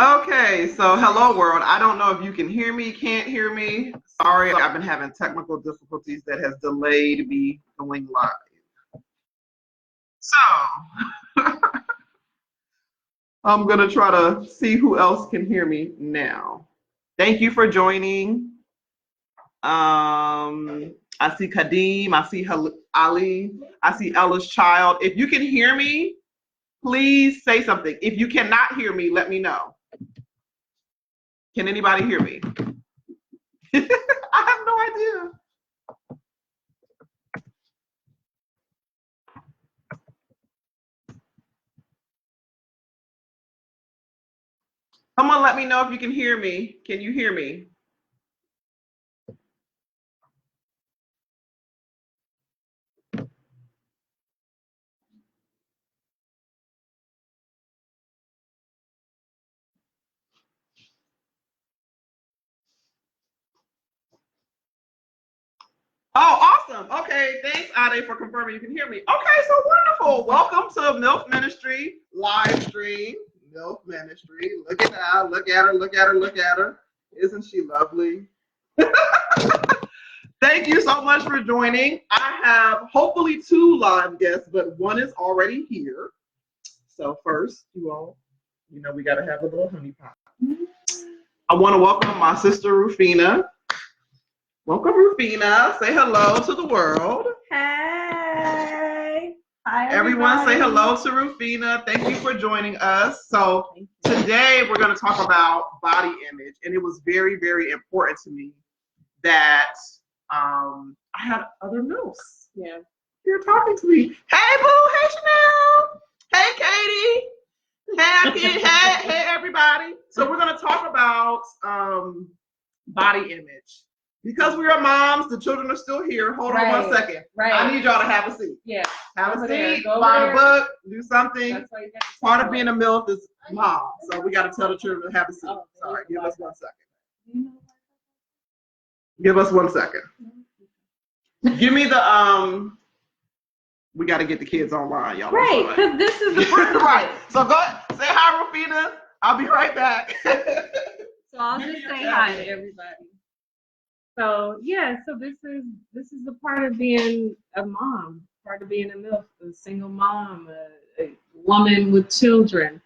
Okay, so hello world. I don't know if you can hear me, can't hear me. Sorry, I've been having technical difficulties that has delayed me going live. So I'm gonna try to see who else can hear me now. Thank you for joining. I see Kadeem, I see Ali, I see Ella's child. If you can hear me, please say something. If you cannot hear me, let me know. Can anybody hear me? I have no idea. Someone let me know if you can hear me. Can you hear me? Oh, awesome. Okay, thanks, Ade, for confirming you can hear me. Okay, so wonderful. Welcome to MILF Ministry live stream. MILF Ministry. Look at her, look at her, look at her, look at her. Isn't she lovely? Thank you so much for joining. I have hopefully 2 live guests, but one is already here. So first, you all, we got to have a little honey pot. I want to welcome my sister, Rufiena. Welcome, Rufiena. Say hello to the world. Hey. Hi, everyone. Say hello to Rufiena. Thank you for joining us. So today we're going to talk about body image, and it was very, very important to me that I had other MILFs. Yeah. You're talking to me. Hey, Boo. Hey, Chanel. Hey, Katie. Hey, hey, everybody. So we're going to talk about body image. Because we are moms, the children are still here. Hold on 1 second. Right. I need y'all to have a seat. Yeah. Have a seat, buy a book, do something. That's why you got Part of being a MILF is mom. So we got to tell the children to have a seat. Sorry, give us 1 second. Give us 1 second. Give me the, we got to get the kids online, y'all. Right, because this is the part. Right. So go ahead. Say hi, Rufiena. I'll be right back. So I'll just say hi to everybody. So yeah, so this is the part of being a mom, part of being a MILF, a single mom, a woman with children.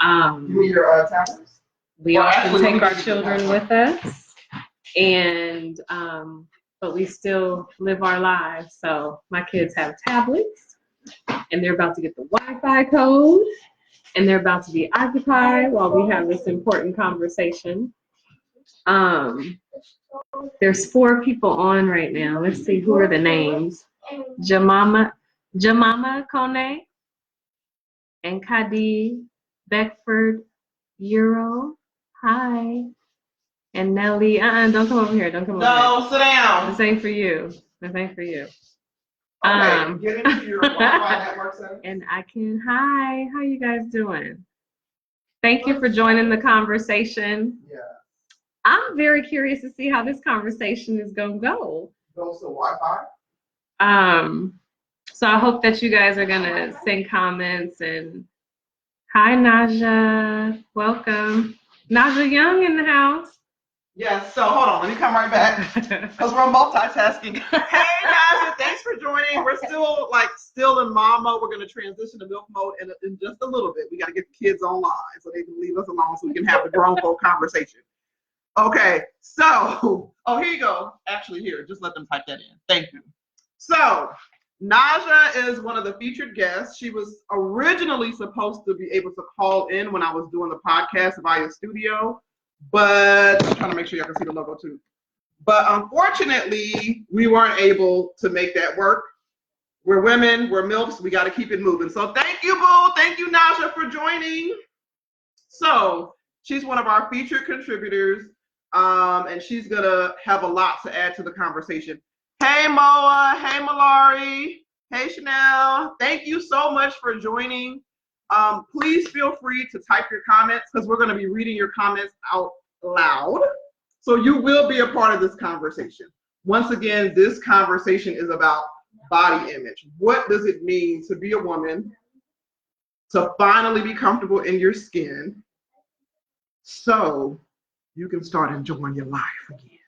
Your tablets? We often take our children with us, and but we still live our lives. So my kids have tablets, and they're about to get the Wi-Fi code, and they're about to be occupied while we have this important conversation. There's 4 people on right now. Let's see, who are the names? Jamama Kone and Kadi Beckford Euro. Hi. And Nelly. Don't come over here. Don't come over here. No, sit down. This ain't for you. This ain't for you. Okay, get into your Wi-Fi network center. And hi. How you guys doing? Thank you for joining the conversation. Yeah. I'm very curious to see how this conversation is gonna go. Goes to Wi-Fi. So I hope that you guys are gonna send comments and hi Najaa, welcome. Najaa Young in the house. Yes, so hold on, let me come right back because we're multitasking. Hey Najaa, thanks for joining. We're still in mom mode. We're gonna transition to MILF mode in just a little bit. We gotta get the kids online so they can leave us alone so we can have the grown folk conversation. Okay, so, here you go. Actually, here, just let them type that in. Thank you. So, Najaa is one of the featured guests. She was originally supposed to be able to call in when I was doing the podcast via studio, but I'm trying to make sure y'all can see the logo too. But unfortunately, we weren't able to make that work. We're women, we're MILFs, we got to keep it moving. So thank you, Boo. Thank you, Najaa, for joining. So, she's one of our featured contributors. And she's gonna have a lot to add to the conversation. Hey Moa, hey Malari, hey Chanel. Thank you so much for joining. Please feel free to type your comments because we're gonna be reading your comments out loud. So you will be a part of this conversation. Once again, this conversation is about body image. What does it mean to be a woman, to finally be comfortable in your skin, so you can start enjoying your life again.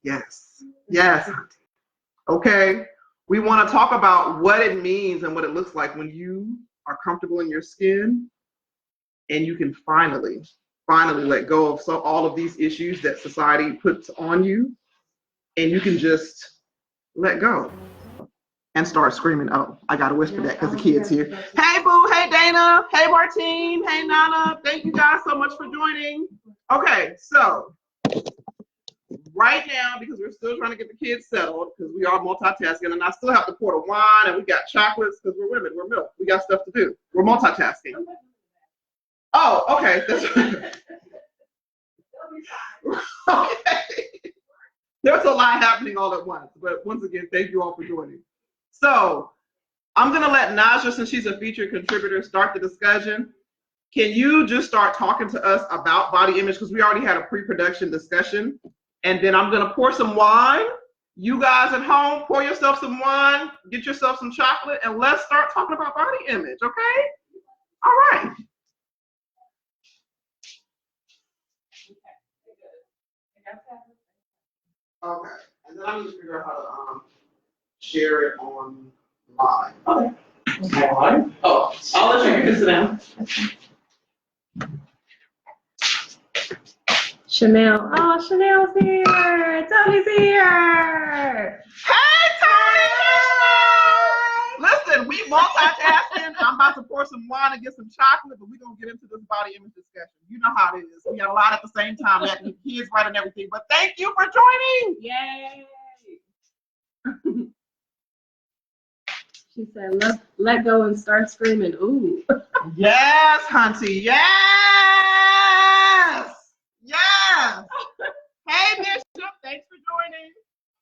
Yes. Yes. Okay. We want to talk about what it means and what it looks like when you are comfortable in your skin and you can finally let go of all of these issues that society puts on you, and you can just let go and start screaming. Oh, I gotta whisper that because the kids here. Hey Boo, hey Dana, hey Martine, hey Nana. Thank you guys so much for joining. Okay, so right now, because we're still trying to get the kids settled, because we are multitasking, and I still have to pour the wine, and we got chocolates because we're women, we're milk. We got stuff to do. We're multitasking. Oh, okay. Okay. There's a lot happening all at once, but once again, thank you all for joining. So I'm gonna let Najaa, since she's a featured contributor, start the discussion. Can you just start talking to us about body image? Because we already had a pre-production discussion. And then I'm gonna pour some wine. You guys at home, pour yourself some wine, get yourself some chocolate, and let's start talking about body image, okay? All right. Okay, and then I need to figure out how to share it online. Okay. Online? Oh, I'll let you sit down. Chanel. Oh, Chanel's here. Tony's here. Hey, Tony! Listen, we multitasking. I'm about to pour some wine and get some chocolate, but we're going to get into this body image discussion. You know how it is. We got a lot at the same time. We have the kids right and everything, but thank you for joining. Yay. She said, let go and start screaming. Ooh. Yes, Hunty. Yes. Yes. Hey, Bishop. Thanks for joining.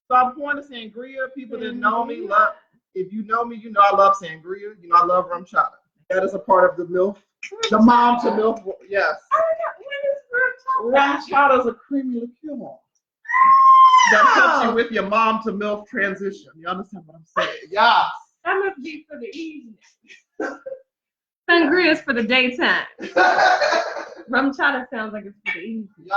So I'm pouring the sangria. People that know me love. If you know me, you know I love sangria. You know I love rum chata. That is a part of the MILF, the mom to MILF. Yes. Rum chata is a creamy liqueur that helps you with your mom to MILF transition. You understand what I'm saying? Yes. That must be for the evening. Sangria is for the daytime. Rum chata sounds like it's for the evening. Yes.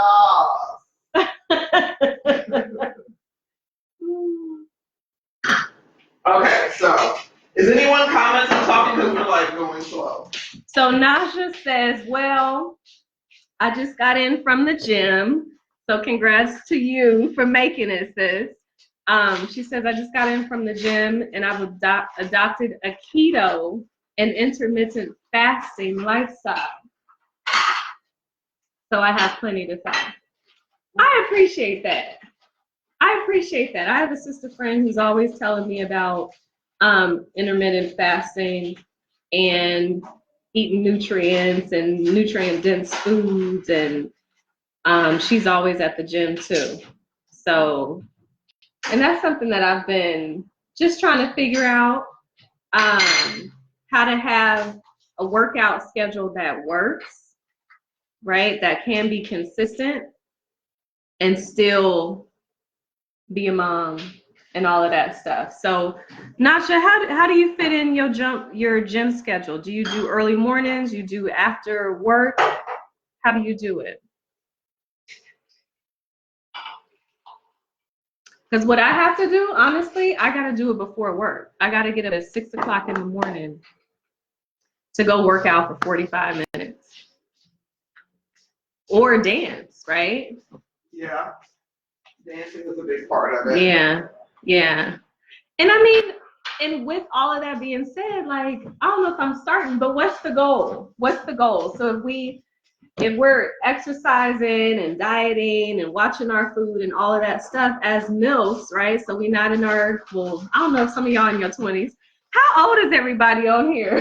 Okay, so is anyone commenting or talking because we're like going slow? So Najaa says, well, I just got in from the gym. So congrats to you for making it, sis. She says, I just got in from the gym and I've adopted a keto and intermittent fasting lifestyle. So I have plenty to say. I appreciate that. I have a sister friend who's always telling me about intermittent fasting and eating nutrients and nutrient-dense foods, and she's always at the gym too. So, and that's something that I've been just trying to figure out, how to have a workout schedule that works, right? That can be consistent and still be a mom and all of that stuff. So, Najaa, how do you fit in your gym schedule? Do you do early mornings? You do after work? How do you do it? Because what I have to do, honestly, I got to do it before work. I got to get up at 6 o'clock in the morning to go work out for 45 minutes. Or dance, right? Yeah. Dancing is a big part of it. Yeah. And I mean, and with all of that being said, like, I don't know if I'm starting, but what's the goal? So if we're exercising and dieting and watching our food and all of that stuff as MILFs, right? So we're not in our, well, I don't know if some of y'all in your 20s. How old is everybody on here?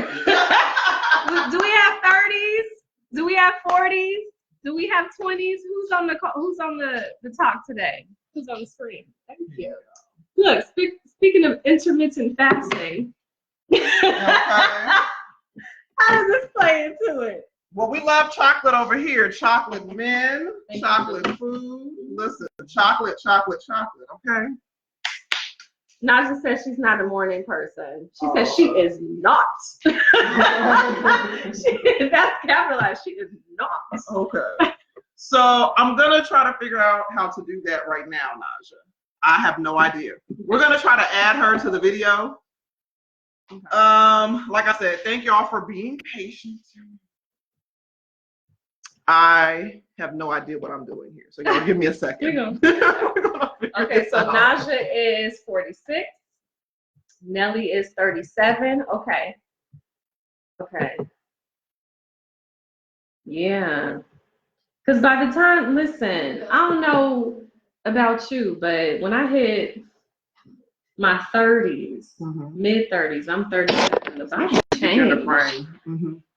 Do we have 30s? Do we have 40s? Do we have 20s? Who's on the talk today? Who's on the screen? Thank you. Look, speaking of intermittent fasting, how does this play into it? Well, we love chocolate over here. Chocolate men, chocolate food. Listen, chocolate, okay? Najaa says she's not a morning person. She says she is not. That's capitalized. She is not. Okay. So I'm gonna try to figure out how to do that right now, Najaa. I have no idea. We're gonna try to add her to the video. Okay. Like I said, thank y'all for being patient. I have no idea what I'm doing here, so y'all give me a second. Okay, so Najaa is 46. Nelly is 37. Okay. Yeah. Because by the time, listen, I don't know about you, but when I hit my 30s, mid 30s, I'm 37. The body changed.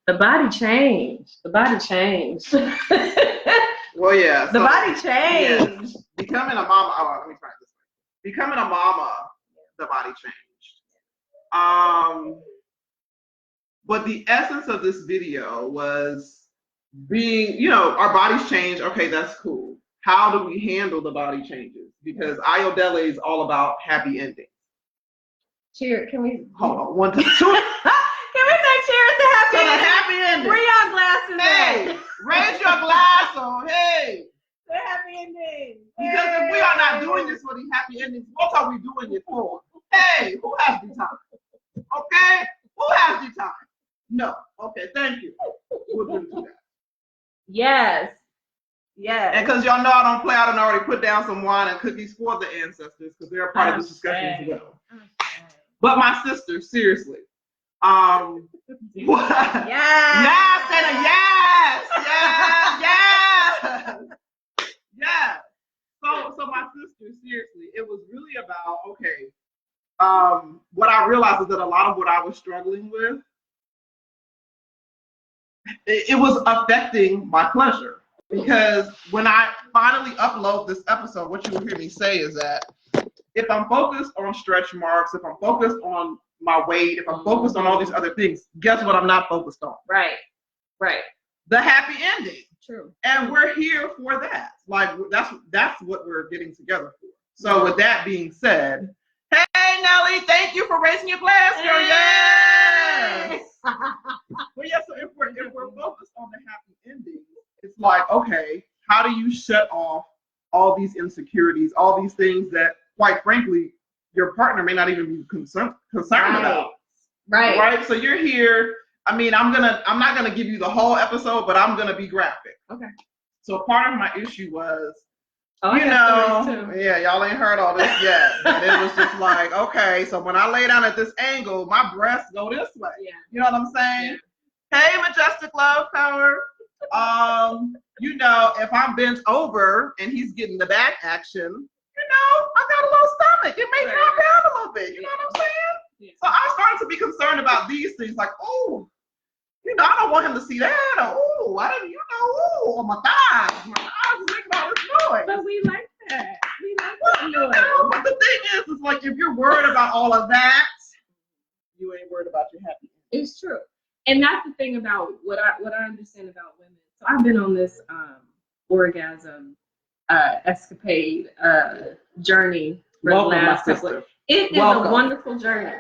The body changed. The body changed. Well, yeah. The body changed. Yes. Becoming a mama. Oh, let me try this. Becoming a mama, the body changed. But the essence of this video was being, our bodies change. Okay, that's cool. How do we handle the body changes? Because Ayodele is all about happy endings. Cheer. Can we? Hold on. 1, 2. Can we say cheers to happy ending? Happy ending. Where y'all glasses Hey, raise your glass on. Hey. The happy ending. Because if we are not doing this for the happy endings, what are we doing it for? Hey, who has the time? Okay? Who has the time? No. Okay, thank you. We'll do that. Yes. And because y'all know I don't play, I done already put down some wine and cookies for the ancestors because they're a part of this discussion as well. But my sister, seriously. What? Yes. Yes, and a yes. Yes. So my sister, seriously, it was really about, okay, what I realized is that a lot of what I was struggling with, it was affecting my pleasure. Because when I finally upload this episode, what you will hear me say is that if I'm focused on stretch marks, if I'm focused on my weight, if I'm focused on all these other things, guess what I'm not focused on? Right. The happy ending. True. And we're here for that. Like that's what we're getting together for. So with that being said, hey Nelly, thank you for raising your glass, girl. Yes. But yeah, so if we're focused on the happy ending, it's like, okay, how do you shut off all these insecurities, all these things that, quite frankly, your partner may not even be concerned about. Right. So you're here. I mean, I'm not gonna give you the whole episode, but I'm gonna be graphic. Okay. So part of my issue was, y'all ain't heard all this yet. And it was just like, okay, so when I lay down at this angle, my breasts go this way. Yeah. You know what I'm saying? Yeah. Hey, Majestic Love Power. If I'm bent over and he's getting the back action, I got a little stomach. It may drop down a little bit. You know what I'm saying? Yeah. So I started to be concerned about these things, like, oh, I don't want him to see that, or oh, I didn't, or my thighs. My thighs is making all this noise. But we like that. We like that noise. But the thing is like, if you're worried about all of that, you ain't worried about your happiness. It's true. And that's the thing about what I understand about women. So I've been on this orgasm escapade journey for the last couple. It is a wonderful journey.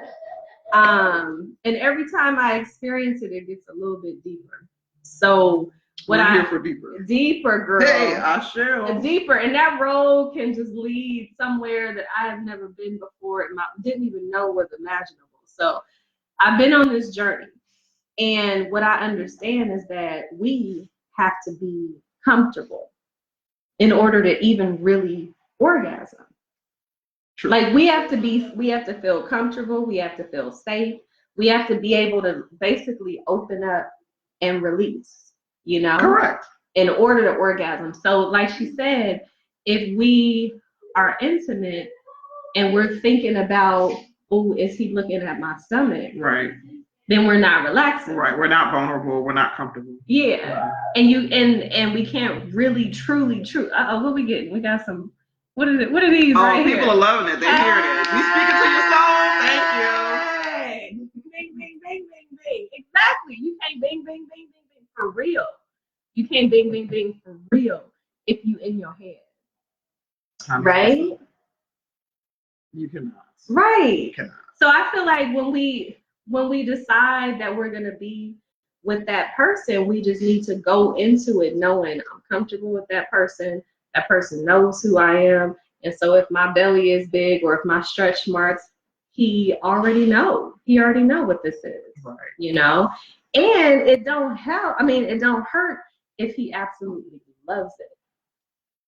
And every time I experience it, it gets a little bit deeper. So We're here for deeper, girl. Hey, I shall. Deeper, and that road can just lead somewhere that I have never been before and didn't even know was imaginable. So I've been on this journey, and what I understand is that we have to be comfortable in order to even really orgasm. True. Like we have to feel comfortable, we have to feel safe, we have to be able to basically open up and release, Correct. In order to orgasm. So like she said, if we are intimate and we're thinking about, oh, is he looking at my stomach? Right. Then we're not relaxing. Right. We're not vulnerable. We're not comfortable. Yeah. And we can't really truly. What we getting? We got some. What is it? What are these right here? People are loving it. They hear it. We speaking to your soul. Thank you. Bing, bing, bing, bing, bing. Exactly. You can't bing, bing, bing, bing, bing for real. You can't bing, bing, bing for real if you in your head. 100%. Right? You cannot. Right. You cannot. So I feel like when we decide that we're gonna be with that person, we just need to go into it knowing I'm comfortable with that person knows who I am. And so if my belly is big or if my stretch marks, he already know what this is, Right. you know? And it don't hurt if he absolutely loves it.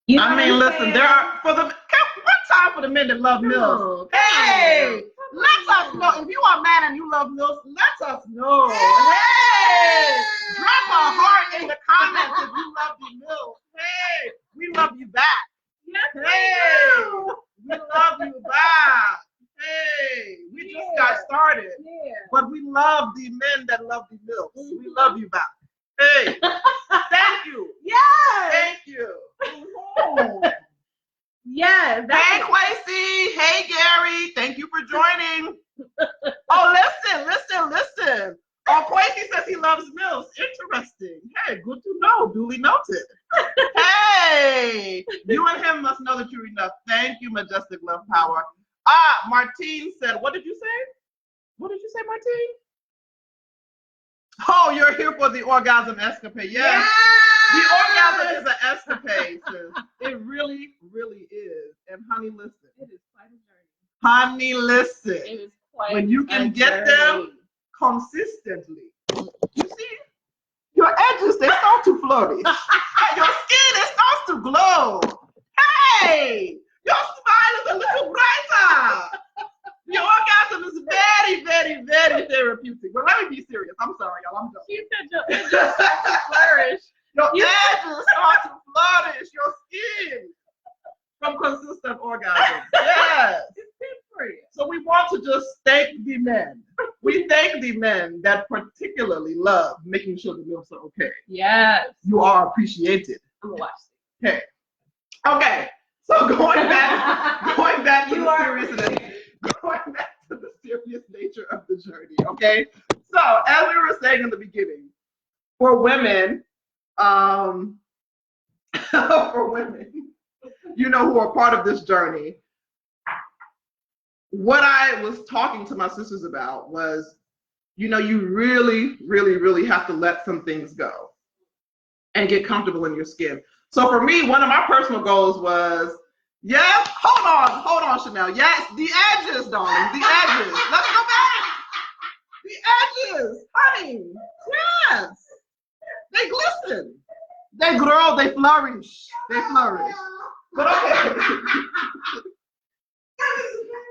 You know listen, there are one time for the men that love MILF. Hey, let us know if you are a man and you love MILF. Let us know. Hey, drop a heart in the comments if you love the MILF. Hey, we love you back. Yes, hey, we love you back. Hey, we just got started, but we love the men that love the MILF. We love you back. Hey, thank you. Yes. Thank you. Yes. Hey, Quasi. Hey, Gary. Thank you for joining. Oh, listen. Oh, Quasi says he loves MILFs. Interesting. Hey, good to know. Duly noted. Hey, you and him must know that you're enough. Thank you, Majestic Love Power. Martine said, what did you say? What did you say, Martine? Oh, you're here for the orgasm escapade. Yes. The orgasm is an escapade, sis. It really, really is. And honey, listen. It is quite a journey. Honey, listen. It is quite when you can get them consistently. You see? Your edges, they start to flourish. Your skin, it starts to glow. Hey! Your smile is a little brighter. Your orgasm is very, very, very therapeutic. But let me be serious. I'm sorry, y'all. I'm joking. You said your edges start to flourish. Your edges start to flourish. Your skin from consistent orgasm. Yes. It's good for you. So we want to just thank the men. We thank the men that particularly love making sure the MILFs are okay. Yes. You are appreciated. I'm gonna watch it. Okay. Okay. So going back to the seriousness. Going back to the serious nature of the journey, okay? So, as we were saying in the beginning, for women, who are part of this journey, what I was talking to my sisters about was, you really, really, really have to let some things go and get comfortable in your skin. So for me, one of my personal goals was, yes, hold on, Chanel. Yes, the edges, darling, the edges. Let's go back. The edges, honey. Yes. They glisten. They grow, they flourish. But okay.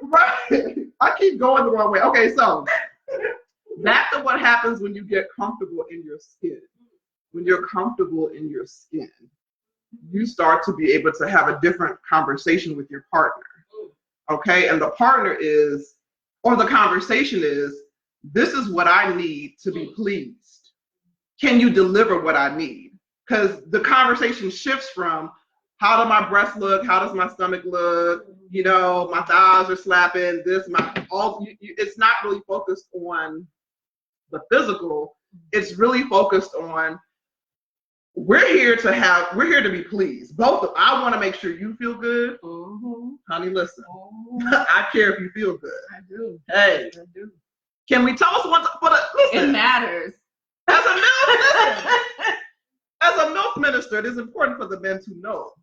Right. I keep going the wrong way. Okay, so back to what happens when you get comfortable in your skin. When you're comfortable in your skin, you start to be able to have a different conversation with your partner. Okay, and the partner is, or the conversation is, this is what I need to be pleased. Can you deliver what I need? Because the conversation shifts from, how do my breasts look? How does my stomach look? My thighs are slapping. It's not really focused on the physical. It's really focused on, we're here to be pleased. I want to make sure you feel good. Mm-hmm. Honey, listen. Mm-hmm. I care if you feel good. I do. Hey. I do. Can we toast once for the, listen. It matters. As a MILF, as a MILF minister, it is important for the men to know.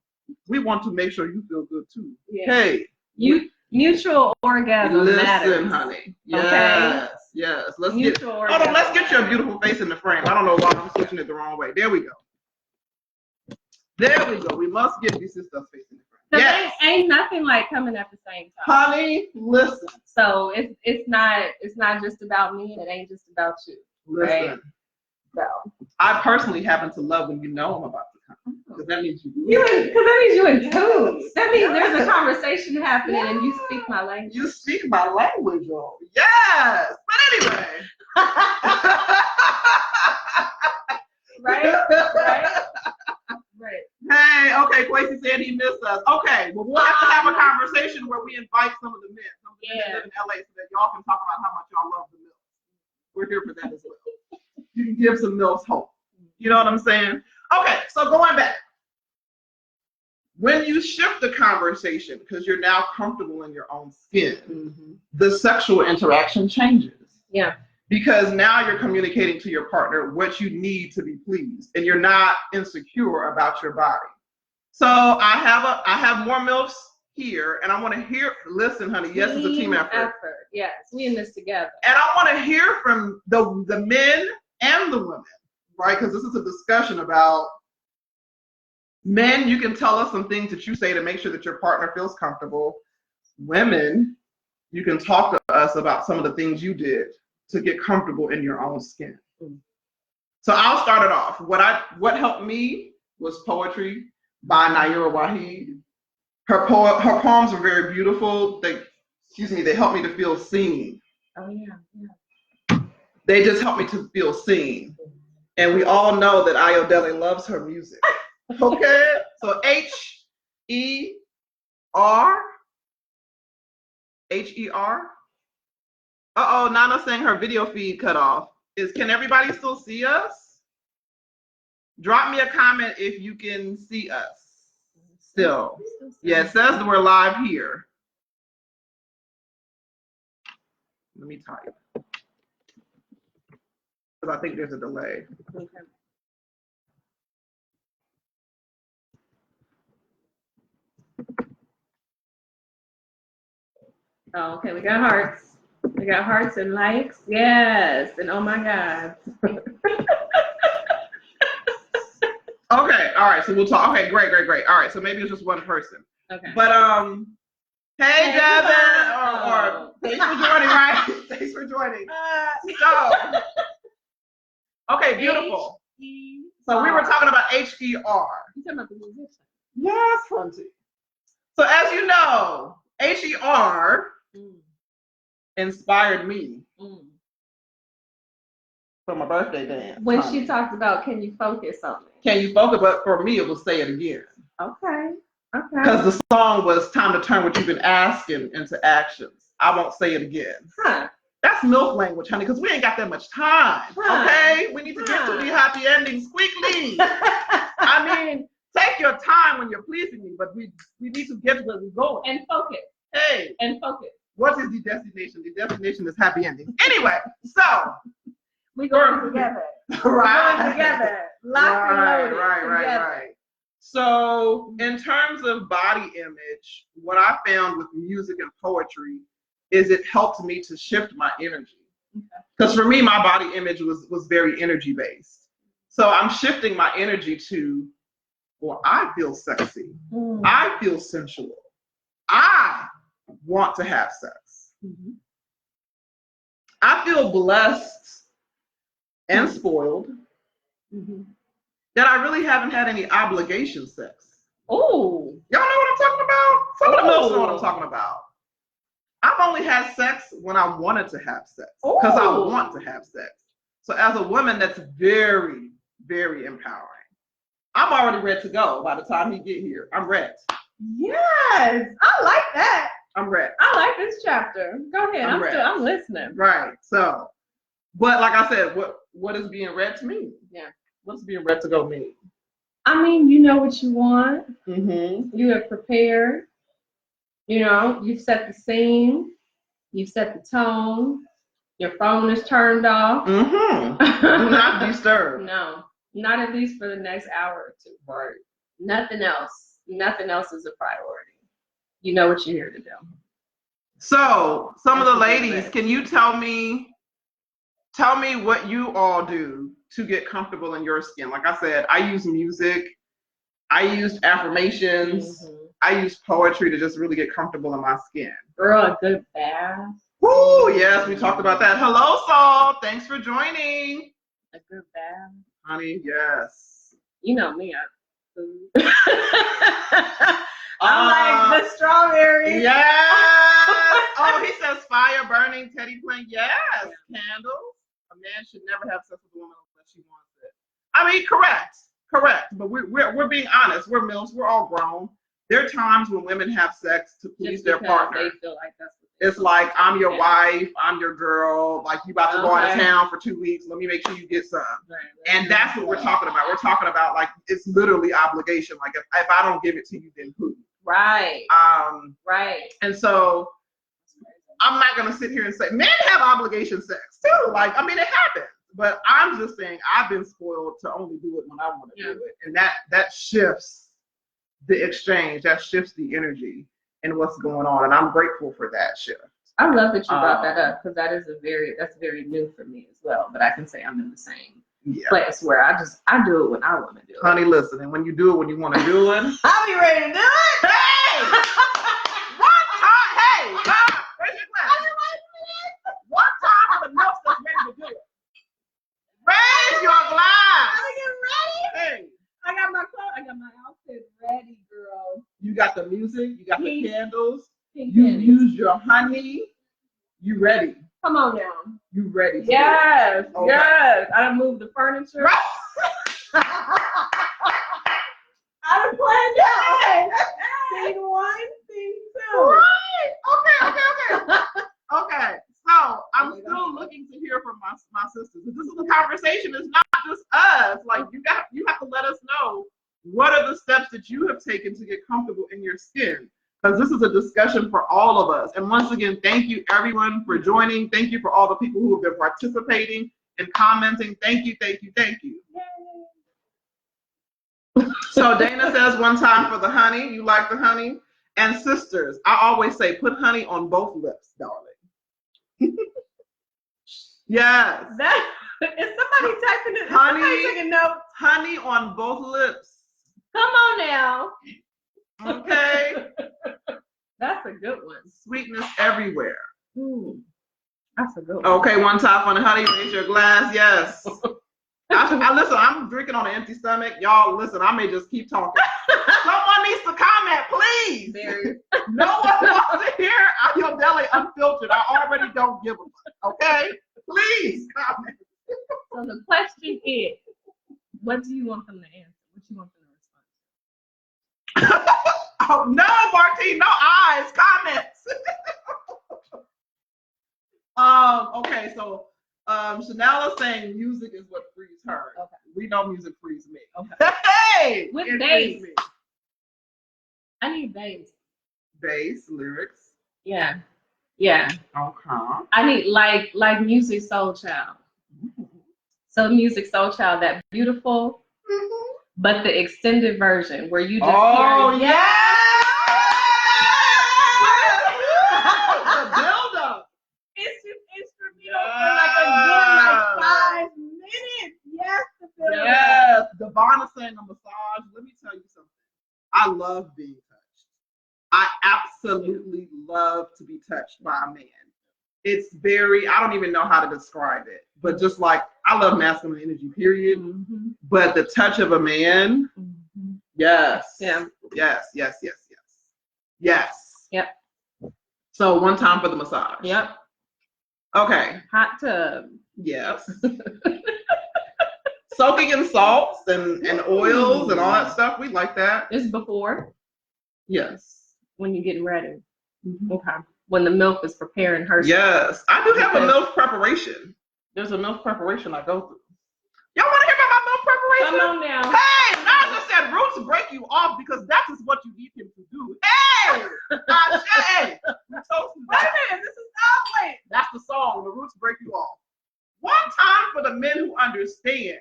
We want to make sure you feel good too. Yeah. Hey. Mutual orgasm matters. Listen, honey. Yes. Okay. Yes. Let's get your beautiful face in the frame. I don't know why I'm switching it the wrong way. There we go. We must get these sisters face in the frame. Yes. Ain't nothing like coming at the same time. Honey, listen. So it's not just about me, and it ain't just about you. Listen. Right? So I personally happen to love when you know I'm about to come. Because that means you in tune. That means there's a conversation happening and you speak my language. You speak my language, y'all. Yes. But anyway. Right. Hey, okay, Quasi said he missed us. Okay, well, we'll have to have a conversation where we invite some of the men. Some of the men live in LA so that y'all can talk about how much y'all love the MILF. We're here for that as well. You can give some MILFs hope. You know what I'm saying? Okay, so going back. When you shift the conversation, because you're now comfortable in your own skin, the sexual interaction changes. Yeah. because now you're communicating to your partner what you need to be pleased, and you're not insecure about your body. So I have more MILFs here, and I want to listen, honey. Yes, it's a team effort. Yes, we in this together. And I want to hear from the men and the women, right? Because this is a discussion about men. You can tell us some things that you say to make sure that your partner feels comfortable. Women, you can talk to us about some of the things you did to get comfortable in your own skin. So I'll start it off. What helped me was poetry by Najaa Original. Her poems are very beautiful. They help me to feel seen. Oh yeah. They just help me to feel seen. And we all know that Ayodele loves her music. Okay? So H-E-R. Uh-oh, Nana's saying her video feed cut off. Can everybody still see us? Drop me a comment if you can see us still. Yeah, it says that we're live here. Let me type. Because I think there's a delay. Okay. Oh, okay, we got hearts. We got hearts and likes. Yes, and oh my God. Okay, all right, so we'll talk. Okay, great. All right, so maybe it's just one person. Okay. But hey Devin, or thanks for joining, right? Thanks for joining. So, okay, beautiful. So we were talking about H-E-R. You talking about the musician? Yes, Fronty. So as you know, H-E-R inspired me for my birthday dance. When she talked about, can you focus on it? Can you focus? But for me, it was say it again. Okay. Because the song was time to turn what you've been asking into actions. I won't say it again. Huh. That's MILF language, honey, because we ain't got that much time. Huh. Okay? We need to get to the happy endings quickly. I mean, take your time when you're pleasing me, but we need to get to where we're going. And focus. Hey. And focus. What is the destination? The destination is happy endings. Anyway, so. We going together. Right. We're going together. Locked and loaded. Right. So in terms of body image, what I found with music and poetry is it helped me to shift my energy. Because for me, my body image was very energy based. So I'm shifting my energy to, well, I feel sexy. I feel sensual. I want to have sex. I feel blessed and spoiled that I really haven't had any obligation sex. Oh. Y'all know what I'm talking about? Some of the folks know what I'm talking about. I've only had sex when I wanted to have sex. Because I want to have sex. So as a woman, that's very, very empowering. I'm already ready to go by the time he get here. I'm ready. Yes. I like that. I'm ready. I like this chapter. Go ahead. I'm listening. Right. So, but like I said, what is being read to me? Yeah. What's being read to go mean? I mean, you know what you want. Mm-hmm. You have prepared. You know, you've set the scene. You've set the tone. Your phone is turned off. Mm-hmm. Do not disturb. No, not at least for the next hour or two. Right. Nothing else. Nothing else is a priority. You know what you're here to do. So, some of the ladies, can you tell me what you all do to get comfortable in your skin? Like I said, I use music. I used affirmations. I use poetry to just really get comfortable in my skin. Girl, a good bath. Woo, yes, we talked about that. Hello, Saul. Thanks for joining. A good bath. Honey, yes. You know me, I like the strawberries. Yes. Oh, he says fire burning, teddy playing. Yes. Candles. A man should never have sex with a woman unless she wants it. I mean, correct. But we're being honest. We're MILFs. We're all grown. There are times when women have sex to please their partner. They feel like that's it's like, I'm your wife, I'm your girl, like you about to go out of town for 2 weeks, let me make sure you get some. Right. And that's what we're talking about. We're talking about like, it's literally obligation. Like if I don't give it to you, then who? Right. Right. And so I'm not gonna sit here and say men have obligation sex too. Like, I mean, it happens. But I'm just saying I've been spoiled to only do it when I want to do it. And that shifts the exchange, that shifts the energy and what's going on. And I'm grateful for that shift. I love that you brought that up because that's very new for me as well. But I can say I'm in the same place where I do it when I want to do it. Honey, listen, and when you do it when you want to do it, I'll be ready to do it. Hey! What time? Hey, where's your glass? What time for the milk that's ready to do it? Raise your glass. Are you ready? Hey. I got my outfit ready, girl. You got the music, you got the candles, you use your honey. You ready? Come on now. You ready? Yes, yes. I done moved the furniture. Right. I done planned out. Scene 1, scene 2. Right. Okay. So I'm still looking to hear from my sisters. This is a conversation. It's not just us. Like you have to let us know what are the steps that you have taken to get comfortable in your skin. Because this is a discussion for all of us. And once again, thank you everyone for joining. Thank you for all the people who have been participating and commenting. Thank you. So Dana says one time for the honey. You like the honey? And sisters, I always say put honey on both lips, darling. Yes. Is somebody typing it? Honey, taking notes? Honey on both lips. Come on now. Okay. That's a good one. Sweetness everywhere. That's a good one. Okay, one time for the honey. Raise your glass. Yes. I listen. I'm drinking on an empty stomach. Y'all, listen. I may just keep talking. Someone needs to comment, please. No one wants to hear Ayodele unfiltered. I already don't give a fuck. Okay, please comment. So the question is, what do you want them to answer? What you want them to respond? Oh, no, Martine, no eyes, comments. Okay, so Chanel is saying music is what frees her. Okay. We know music frees me. Okay. Hey! With bass. I need bass. Bass, lyrics. Yeah. Okay. I need like Music Soul Child. So Music Soul Child, that beautiful, but the extended version where you just hear. Yeah! The build-up. It's just instrumental for like a good 5 minutes. Yes, the build-up. Yes. Devon is saying a massage. Let me tell you something. I love being touched. I absolutely love to be touched by a man. It's I don't even know how to describe it, but just like, I love masculine energy, period. But the touch of a man, yes. Yeah. Yes. Yep. So one time for the massage. Yep. Okay. Hot tub. Yes. Soaking in salts and oils and all that stuff. We like that. It's before. Yes. When you're getting ready. Okay. When the milk is preparing her. Yes. I do have a milk preparation. There's a milk preparation I go through. Y'all want to hear about my milk preparation? Come on now. Hey, Najaa said Roots break you off because that is what you need him to do. Hey! Najaa, we told you that. Wait a minute, wait. That's the song, The Roots Break You Off. One time for the men who understand.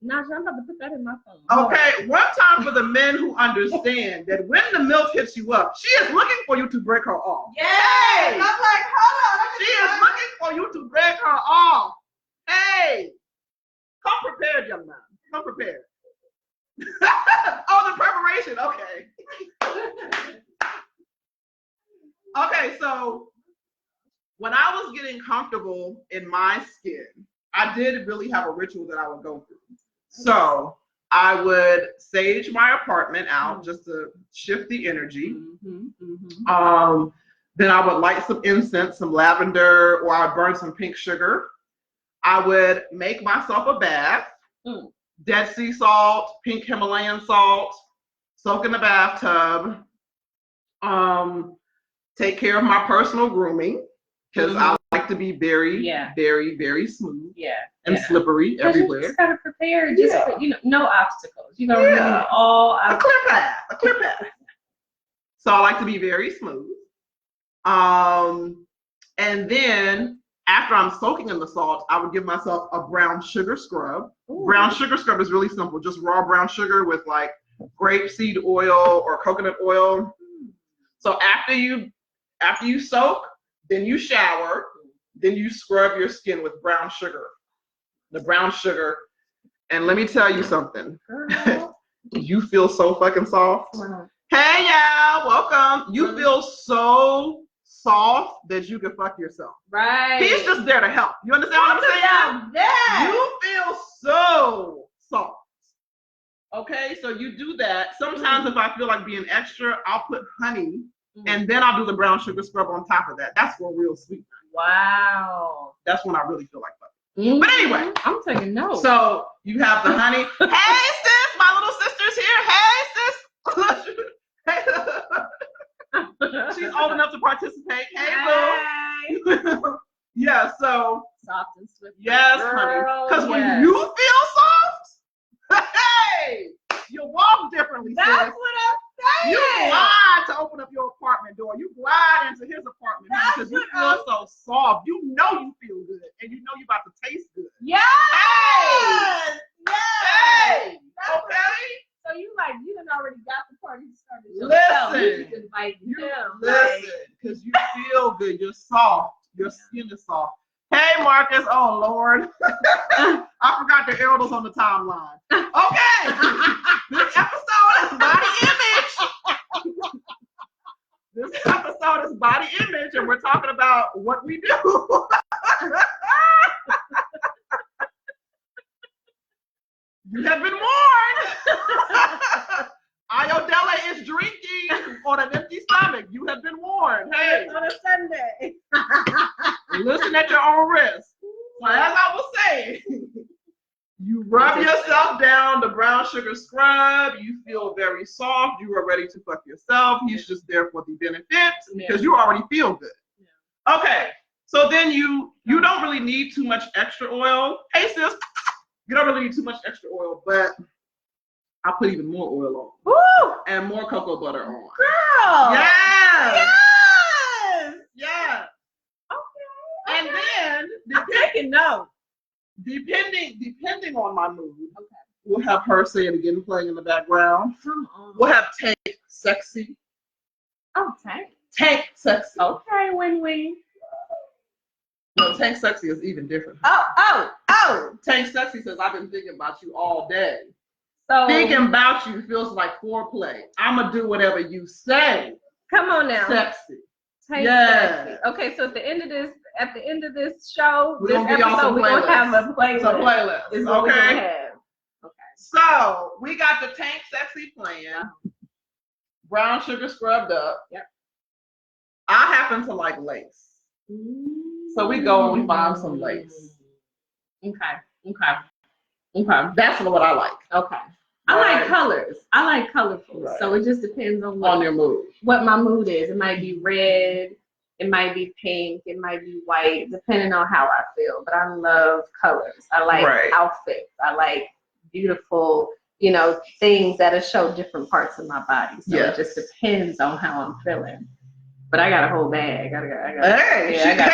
Najaa, I'm about to put that in my phone. Okay, one time for the men who understand that when the milk hits you up, she is looking for you to break her off. Yay! I'm like, hold on. She is looking for you to break her off. Hey! Come prepared, young man. Come prepared. Oh, the preparation. Okay. Okay, so when I was getting comfortable in my skin, I did really have a ritual that I would go through. So I would sage my apartment out just to shift the energy. Then I would light some incense, some lavender, or I would burn some pink sugar. I would make myself a bath, Dead Sea salt, pink Himalayan salt, soak in the bathtub, take care of my personal grooming, because I like to be very, very, very smooth and slippery everywhere. You just gotta prepare, no obstacles. You gotta remove all a clear path. So I like to be very smooth. And then after I'm soaking in the salt, I would give myself a brown sugar scrub. Ooh. Brown sugar scrub is really simple, just raw brown sugar with like grapeseed oil or coconut oil. So after you soak, then you shower, then you scrub your skin with brown sugar. The brown sugar. And let me tell you something. You feel so fucking soft. Wow. Hey y'all, welcome. You feel so soft that you can fuck yourself. Right. He's just there to help. You understand what I'm saying? Yeah. You feel so soft. Okay, so you do that. Sometimes if I feel like being extra, I'll put honey and then I'll do the brown sugar scrub on top of that. That's for real sweet. Wow. That's when I really feel like fucking. But anyway, I'm taking notes. So you have the honey. Hey sis, my little sister's here. Hey sis. She's old enough to participate. Hey boo. Yeah, so soft and swift. yes, honey. Because when you feel soft, hey, you walk differently. That's sis. what I'm saying. You glide to open up your apartment door. You glide into his apartment because you feel so soft. You know you feel good, and you know you're about to taste good. Yes. Hey. Yes. Hey. That's Okay. right. So you done already got the party started yourself. Listen. You can invite him. Listen, because you feel good. You're soft. Your skin is soft. Hey, Marcus. Oh, Lord. I forgot the Ayodele's on the timeline. Okay. This episode is body image. This episode is body image, and we're talking about what we do. You have been warned. Ayodele is drinking on an empty stomach. You have been warned. Hey, On a Sunday. listen at your own risk. So as I was saying, you rub yourself down the brown sugar scrub. You feel very soft. You are ready to fuck yourself. He's just there for the benefits because you already feel good. Yeah. Okay, so then you don't really need too much extra oil. Hey sis, you don't really need too much extra oil, but I'll put even more oil on. Woo! And more cocoa butter on. Girl! Yes! Yes! Yes! Okay. And then, I'm taking notes. depending on my mood, we'll have her say it again, playing in the background. Come on. We'll have Tank Sexy. Oh, Tank. Tank Sexy. Okay, win-win. No, Tank Sexy is even different. Oh. Tank Sexy says, I've been thinking about you all day. So Thinking about you feels like foreplay. I'ma do whatever you say. come on now. Sexy. Tank Yeah. Sexy. Okay, so at the end of this show, We're this gonna give y'all episode, some we're gonna have a playlist. Some playlist. Is what we're gonna Okay. have. Okay. So we got the Tank Sexy playing. Brown sugar scrubbed up. Yep. I happen to like lace. So we go and we find some lace. Okay. That's what I like. Okay. I Right. like colors. I like colorful. Right. So it just depends on On your mood. what my mood is. It might be red, it might be pink, it might be white, depending on how I feel. But I love colors. I like Right. outfits. I like beautiful, things that'll show different parts of my body. So Yes. it just depends on how I'm feeling. But I got a whole bag. I got Hey, yeah, I got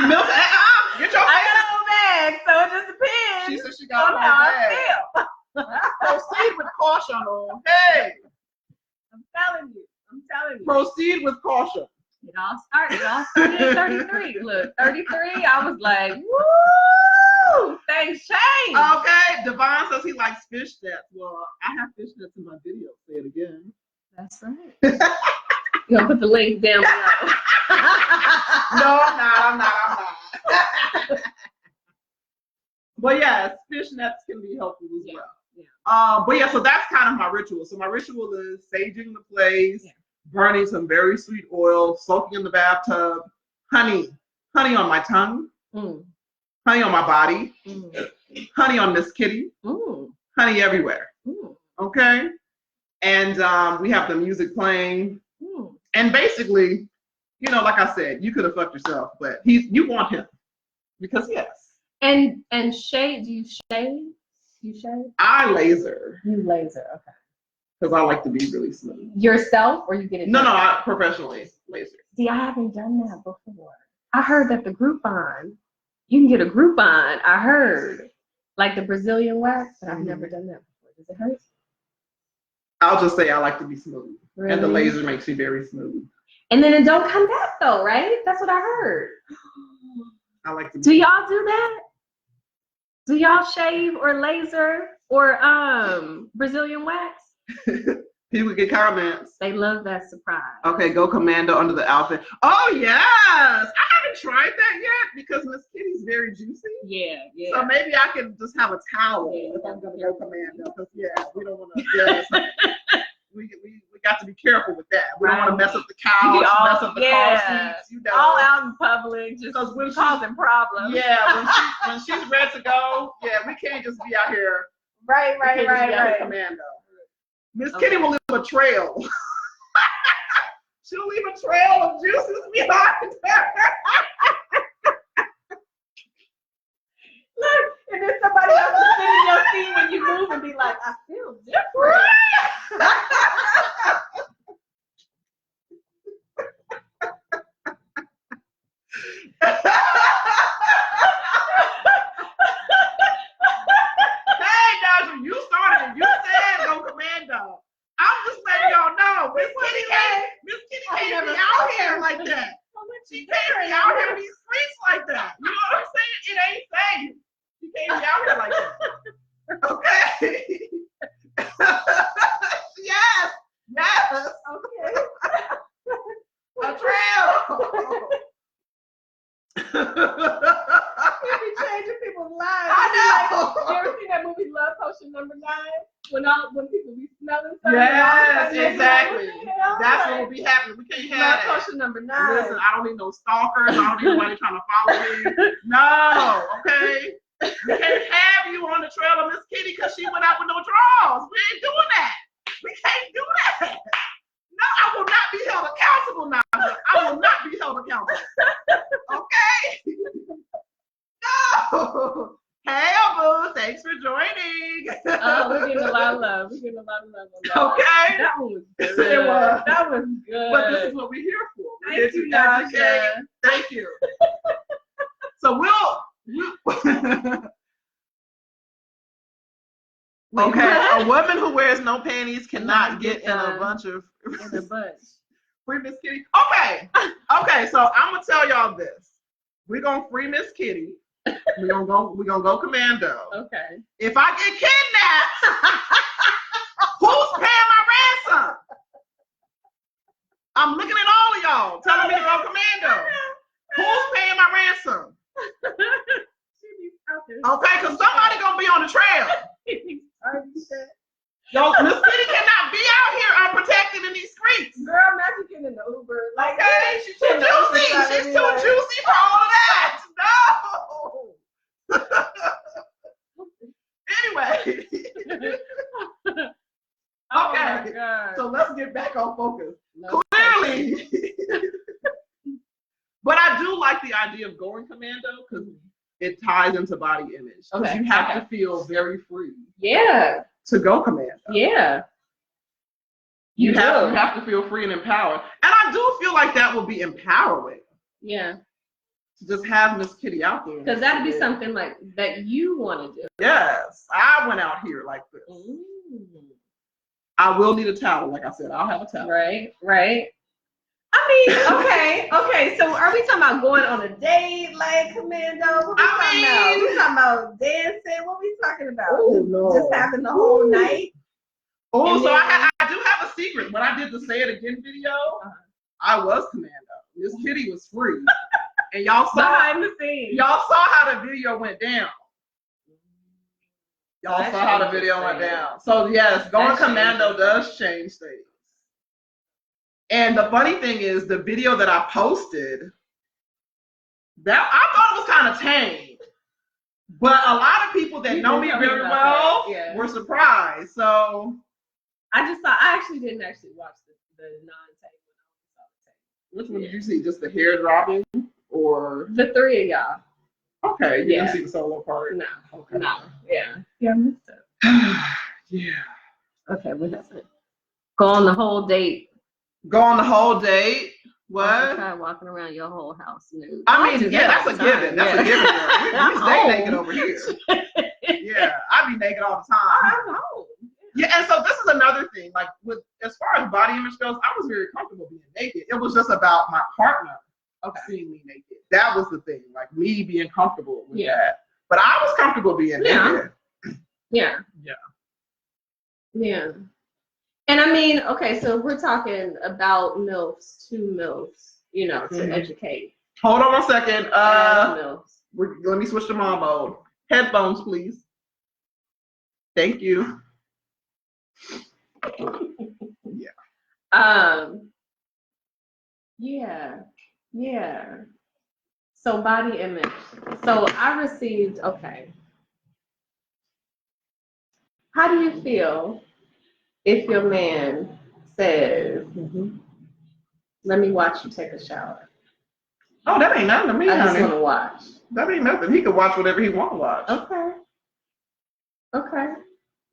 MILF, get your I got a whole bag, so it just depends She said she got on a how whole I bag. feel. Proceed with caution on. Hey, I'm telling you. proceed with caution. It all started at 33. Look, 33, I was like, woo! Things change. Okay, Devon says he likes fishnets. Well, I have fishnets in my video. Say it again. That's right. You're going to put the link down below. No, I'm not. But yes, fishnets can be helpful as well. Yeah. But yeah, so that's kind of my ritual. So my ritual is saging the place, burning some very sweet oil, soaking in the bathtub, honey on my tongue, honey on my body, honey on this kitty, honey everywhere. Okay? And we have the music playing. And basically, like I said, you could have fucked yourself, but you want him. Because yes. And shade, do you shave? You shave? I laser. You laser, okay. Because I like to be really smooth. Yourself or you get it No, done? I professionally laser. See, I haven't done that before. I heard that the Groupon, you can get a Groupon. I heard, like the Brazilian wax, but I've never done that before. Does it hurt? I'll just say I like to be smooth. Really? And the laser makes you very smooth. And then it don't come back though, right? That's what I heard. I like to be Do y'all do that? Do y'all shave or laser or Brazilian wax? People get comments. They love that surprise. Okay, go commando under the outfit. Oh yes! I haven't tried that yet because Miss Kitty's very juicy. Yeah, yeah. So maybe I can just have a towel if I'm gonna go commando. Because we don't want to. Yeah, we got to be careful with that. We don't want to mess up the couch, mess up the car seats. You know, all out in public, just causing problems. Yeah, when she's ready to go, we can't just be out here. Right. Commando. Miss Kitty will leave a trail. She'll leave a trail of juices behind her. Look, and then somebody else will sit in your seat when you move and be like, I feel different. Hey, Najaa, you started it. You said go commando. I'm just letting y'all know. Miss Kitty can't be out here like that. She can't be out here in these streets like that. You know what I'm saying? It ain't safe. She can't be out here like that. Okay. Yes. Okay. A trail. We be changing people's lives. I know. You ever seen that movie Love Potion #9? When people be smelling something. Yes, exactly. That's what like, will be happening. We can't have Love that. Potion #9. Listen, I don't need no stalkers. I don't need nobody trying to follow me. No, okay? We can't have you on the trail of Miss Kitty because she went out with no drawers. We ain't doing that. We can't do that. No, I will not be held accountable now. I will not be held accountable. Okay? No. Hey, Abu, thanks for joining. We're getting a lot of love. On that. Okay. That one was good. It was. That was good. But this is what we're here for. We're Thank here you, to educate. Najaa. Thank you. So okay, a woman who wears no panties cannot get in a bunch of free Miss Kitty. Okay, so I'm gonna tell y'all this. We're gonna free Miss Kitty. We're gonna go commando. Okay. If I get kidnapped, who's paying my ransom? I'm looking at all of y'all telling me to go commando. Who's paying my ransom? Okay, because somebody gonna be on the trail. Yo, Miss Kitty cannot be out here unprotected in these streets. Girl, imagine getting in the Uber. Like, okay, she's too juicy. She's too juicy for all of that. No. Anyway. Okay. So let's get back on focus. Clearly. But I do like the idea of going commando because it ties into body image. Because you have to feel very free. Yeah. To go commando. Yeah. You have to feel free and empowered. And I do feel like that will be empowering. Yeah. To just have Miss Kitty out there. Because that'd be something like that you want to do. Yes. I went out here like this. I will need a towel. Like I said, I'll have a towel. Right. I mean, okay. So are we talking about going on a date like commando? What we talking about? We talking about dancing? What we talking about? Oh, no. Just having the whole night? Oh, so I do have a secret. When I did the Say It Again video, I was commando. Miss Kitty was free. And y'all saw behind the scenes. Y'all saw how the video went down. Y'all saw how the video went down. So yes, going commando does change things. And the funny thing is, the video that I posted, that I thought it was kind of tame. But a lot of people that know me very well were surprised. So I actually didn't watch the non-tape one. Which one did you see? Just the hair dropping? Or the three of y'all. Okay, you didn't see the solo part? No. Okay. No. Yeah. Yeah, I missed it. Yeah. Okay, what is it? Go on the whole date. Go on the whole date What? Try walking around your whole house nude. I mean, yeah, that's a given. That's a given. Girl. We stay naked over here. Yeah, I be naked all the time. I know. Yeah, and so this is another thing. Like with as far as body image goes, I was very comfortable being naked. It was just about my partner seeing me naked. That was the thing. Like me being comfortable with that. But I was comfortable being naked. Yeah. Yeah. Yeah. And I mean, okay, so we're talking about MILFs, to MILFs, you know, to educate. Hold on 1 second. MILFs. Let me switch to mom mode. Headphones, please. Thank you. Yeah. So body image. So I received, how do you feel if your man says, let me watch you take a shower? Oh, that ain't nothing to me, I just honey. want to watch. That ain't nothing. He can watch whatever he want to watch. Okay.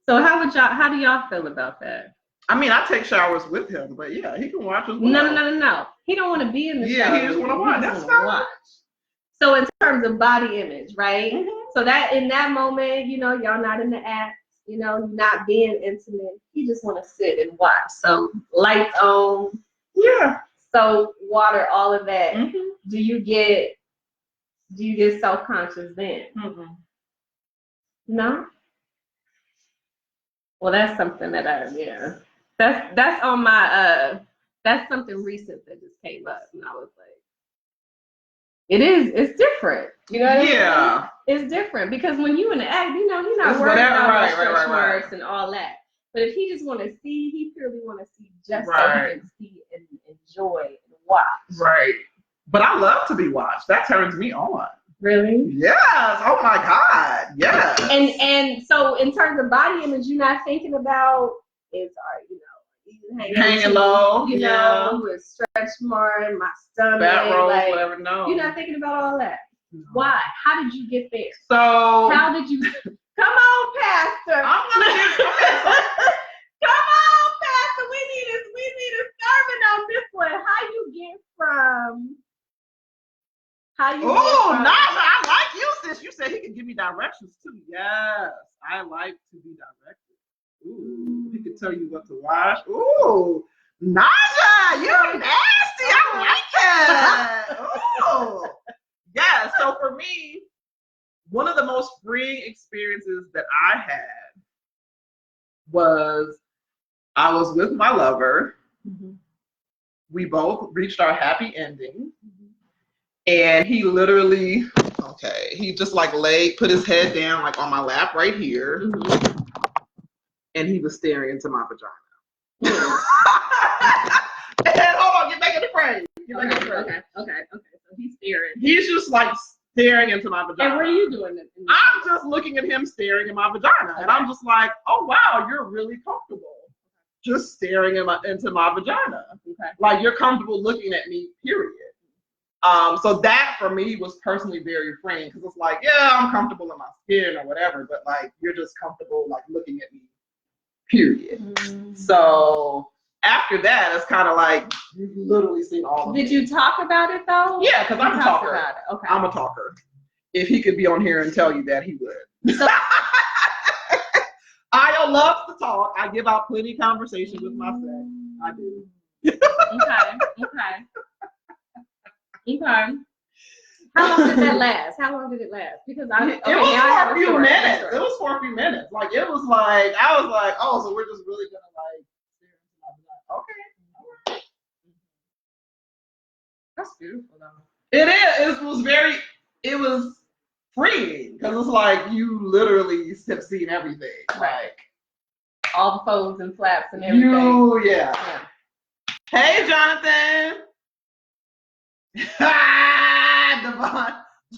So how do y'all feel about that? I mean, I take showers with him, but yeah, he can watch as well. No. He don't want to be in the shower. Yeah, he just want to watch. That's fine. Watch. So in terms of body image, right? So that in that moment, you know, y'all not in the act, you know, not being intimate. He just want to sit and watch. So lights on. Yeah. Soap, water, all of that. Do you get self-conscious then? No? Well, that's something that that's on my that's something recent that just came up, and I was like, it's different. You know what I mean? It's different because when you in the act, you know, he's not worried about stretch marks and all that. But if he just want to see, he purely want to see just so he can see and enjoy and watch. Right. But I love to be watched. That turns me on. Really? Yes. Oh my God. Yes. And so in terms of body image, you're not thinking about hanging low, you know, with stretch mark, my stomach, fat rolls, like, whatever. No. You're not thinking about all that. No. Why? How did you get there? So how did you? Come on, Pastor. I'm gonna get. Come on, Pastor. We need a sermon on this one. How you get from? Oh, Najaa, I like you, sis. You said he could give me directions too. Yes, I like to be directed. Ooh, he could tell you what to watch. Ooh, Najaa, you're nasty. I like that. Ooh, yeah. So for me, one of the most freeing experiences that I had was I was with my lover. We both reached our happy ending. And he literally, he just like put his head down like on my lap right here. And he was staring into my vagina. And hold on, get back in the frame. Okay. So he's staring. He's just like staring into my vagina. And what are you doing? I'm just looking at him staring in my vagina. And I'm just like, oh wow, you're really comfortable. Just staring into my vagina. Like you're comfortable looking at me, period. So that for me was personally very freeing because it's like, yeah, I'm comfortable in my skin or whatever, but like you're just comfortable like looking at me, period. So after that, it's kind of like you've literally seen all of it. Did you talk about it though? Yeah, because I'm a talker. About it. Okay. I'm a talker. If he could be on here and tell you that, he would. So, Ayo loves to talk. I give out plenty of conversation with my sex. I do. Okay. How long did that last? Because it was for a few minutes. It was for a few minutes. Like it was like I was like, oh, so we're just really gonna like okay. All right. That's beautiful though. It is. It was freeing because it's like you literally have seen everything. Like all the folds and flaps and everything. Yeah. Hey, Jonathan.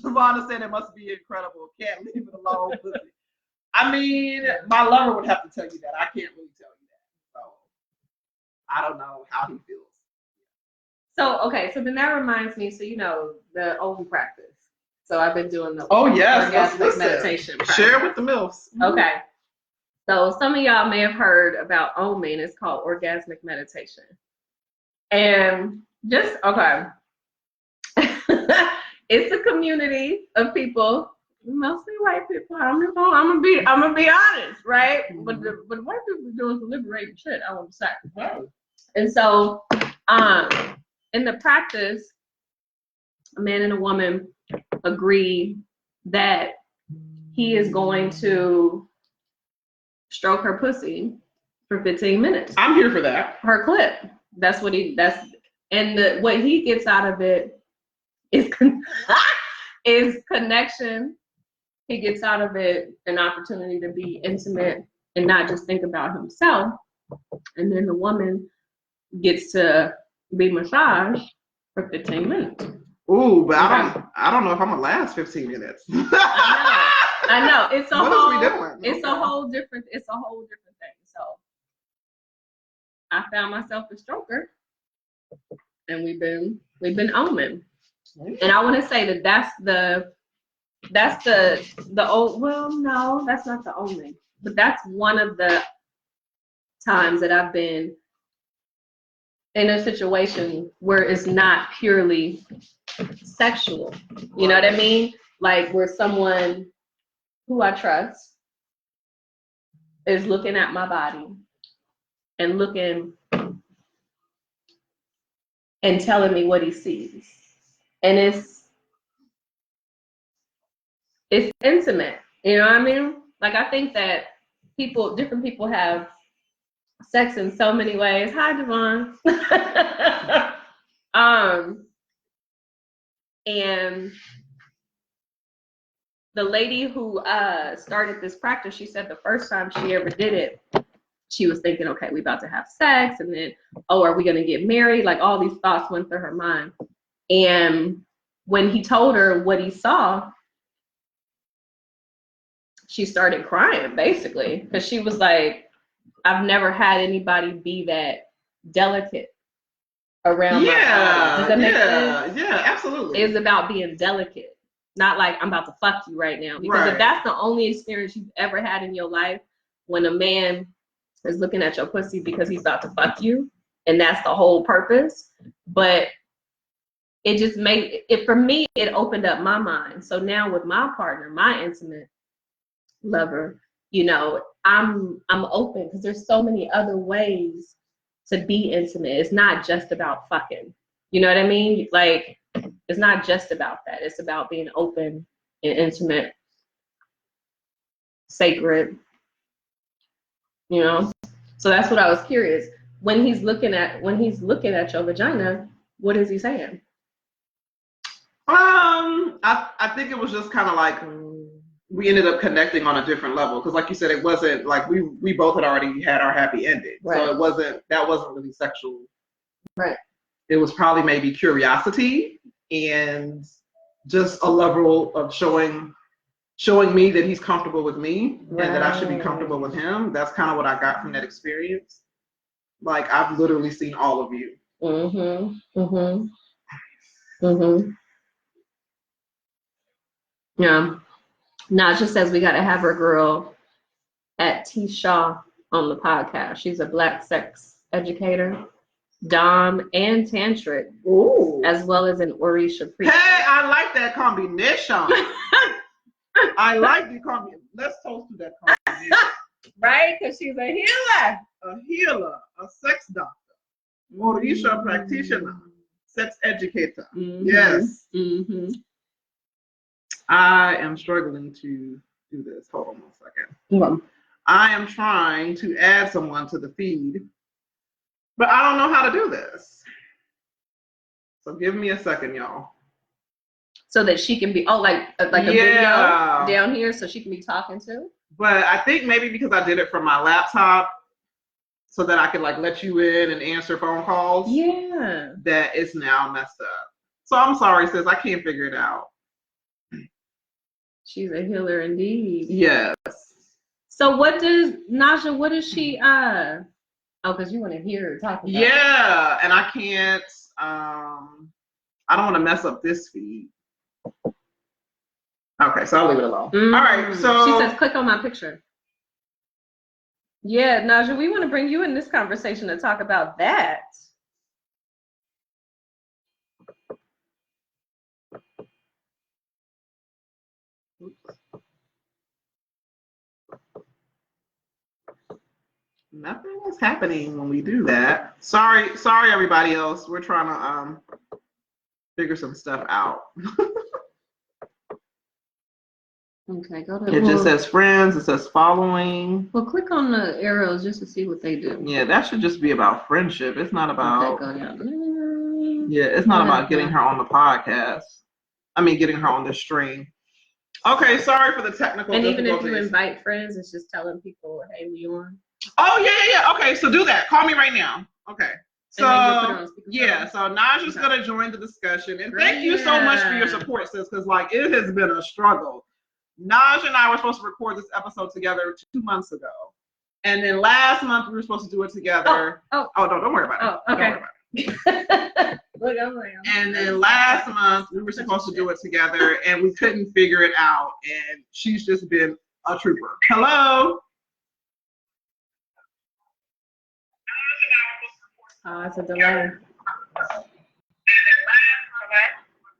Devon said it must be incredible. Can't leave it alone. I mean, my lover would have to tell you that. I can't really tell you that. So I don't know how he feels. So then that reminds me, so you know, the old practice. So I've been doing the orgasmic meditation practice. Share with the MILFs. Okay. So some of y'all may have heard about OMing. It's called orgasmic meditation. And Just okay. It's a community of people, mostly white people. I'm gonna be honest, right? But the white people are doing some liberating shit, I want to say. Wow. And so, in the practice, a man and a woman agree that he is going to stroke her pussy for 15 minutes. I'm here for that. Her clip. And what he gets out of it is is connection. He gets out of it an opportunity to be intimate and not just think about himself. And then the woman gets to be massaged for 15 minutes. Ooh, but I don't know if I'm gonna last 15 minutes. I know. It's a what whole. is we doing? It's a whole different. It's a whole different thing. So I found myself a stroker, and we've been oming. And I want to say that that's the old. Well, no, that's not the only. But that's one of the times that I've been in a situation where it's not purely sexual. You know what I mean? Like where someone who I trust is looking at my body and looking and telling me what he sees. And it's intimate. You know what I mean? Like I think that different people have sex in so many ways. Hi, Devon. And the lady who started this practice, she said the first time she ever did it, she was thinking, okay, we about to have sex, and then, oh, are we gonna get married? Like all these thoughts went through her mind. And when he told her what he saw, she started crying basically, because she was like, I've never had anybody be that delicate around my body. Does that make sense? Yeah, absolutely. It's about being delicate, not like I'm about to fuck you right now. Because if that's the only experience you've ever had in your life, when a man is looking at your pussy because he's about to fuck you, and that's the whole purpose. But it just made it, for me, it opened up my mind. So now with my partner, my intimate lover, you know, I'm open because there's so many other ways to be intimate. It's not just about fucking. You know what I mean? Like, it's not just about that. It's about being open and intimate, sacred, you know? So that's what I was curious. When he's looking at your vagina, what is he saying? I think it was just kind of like we ended up connecting on a different level, because like you said, it wasn't like we both had already had our happy ending. Right. So that wasn't really sexual. Right. It was probably maybe curiosity and just a level of showing me that he's comfortable with me, right, and that I should be comfortable with him. That's kind of what I got from that experience. Like, I've literally seen all of you. Yeah. Najaa says we got to have her girl at T. Shaw on the podcast. She's a Black sex educator, dom, and tantric. Ooh. As well as an Orisha priest. Hey, I like that combination. I like the combination. Let's toast to that combination. Right? Because she's a healer. A healer, a sex doctor, Orisha practitioner, sex educator. Yes. I am struggling to do this. Hold on 1 second. I am trying to add someone to the feed, but I don't know how to do this. So give me a second, y'all. So that she can be, like a video down here, so she can be talking to. But I think maybe because I did it from my laptop, so that I could like let you in and answer phone calls. Yeah. That it's now messed up. So I'm sorry, sis. I can't figure it out. She's a healer indeed. Yes. So what does she, because you want to hear her talk about it. And I can't, I don't want to mess up this feed. Okay, so I'll leave it alone. All right, so. She says, click on my picture. Yeah, Najaa, we want to bring you in this conversation to talk about that. Nothing is happening when we do that. Sorry, everybody else. We're trying to figure some stuff out. Okay, go to. It just says friends. It says following. Well, click on the arrows just to see what they do. Yeah, that should just be about friendship. It's not about. Okay, go down. Yeah, it's not about getting her on the podcast. I mean, getting her on the stream. Okay, sorry for the technical and difficulties. even if you invite friends, it's just telling people, hey, we on. Oh, yeah. Okay, so do that. Call me right now. Okay. So, yeah, so Naja's going to join the discussion. And thank you so much for your support, sis, because, like, it has been a struggle. Naja and I were supposed to record this episode together 2 months ago. And then last month, we were supposed to do it together. Oh, don't worry about it. Oh, okay. Don't worry about it. Look, I'm like, and then last month we were supposed to do it together and we couldn't figure it out, and she's just been a trooper. Hello. Oh, it's a delay.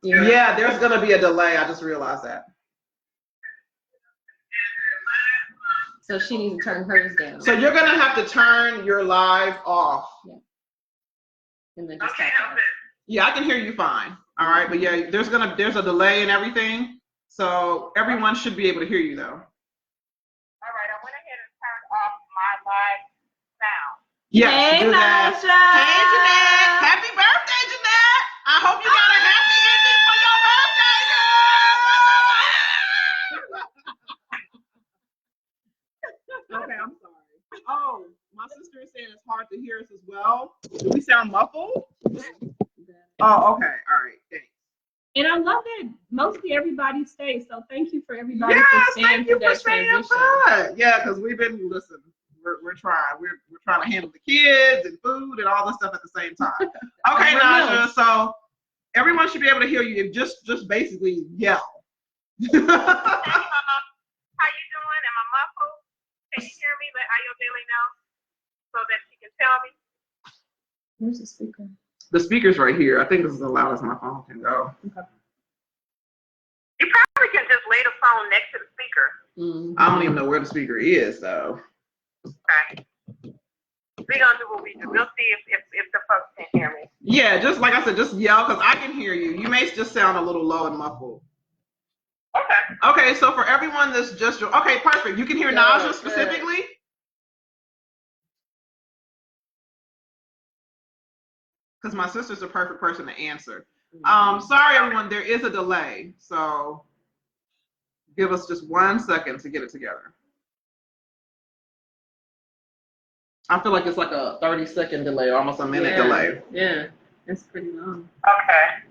Yeah, there's gonna be a delay. I just realized that. So she needs to turn hers down. So you're gonna have to turn your live off. Yeah. And then just yeah, I can hear you fine. All right, but yeah, there's a delay and everything. So everyone should be able to hear you though. All right, I went ahead and turned off my live sound. Yes, hey, do that. Najaa. Hey, Jeanette. Happy birthday, Jeanette. I hope you got a happy ending for your birthday, girl. Okay, I'm sorry. Oh, my sister is saying it's hard to hear us as well. Do we sound muffled? Oh, okay. All right. Thanks. And I love that mostly everybody stays. So thank you for everybody Yes, for staying thank you through for that staying transition. put. Yeah, because we've been we're trying. We're trying to handle the kids and food and all this stuff at the same time. Okay, Najaa. So everyone should be able to hear you. Just basically yell. How you doing? Am I muffled? Can you hear me? Let Ayodele know so that she can tell me. Where's the speaker? The speaker's right here. I think this is as loud as my phone can go. Okay. You probably can just lay the phone next to the speaker. Mm-hmm. I don't even know where the speaker is, though. Okay. We're gonna do what we do. We'll see if the folks can hear me. Yeah, just like I said, just yell because I can hear you. You may just sound a little low and muffled. Okay. Okay, so for everyone that's just okay, perfect. You can hear Najaa specifically. Because my sister's the perfect person to answer. Sorry, everyone, there is a delay. So give us just 1 second to get it together. I feel like it's like a 30-second delay, almost a minute delay. Yeah, it's pretty long. Okay.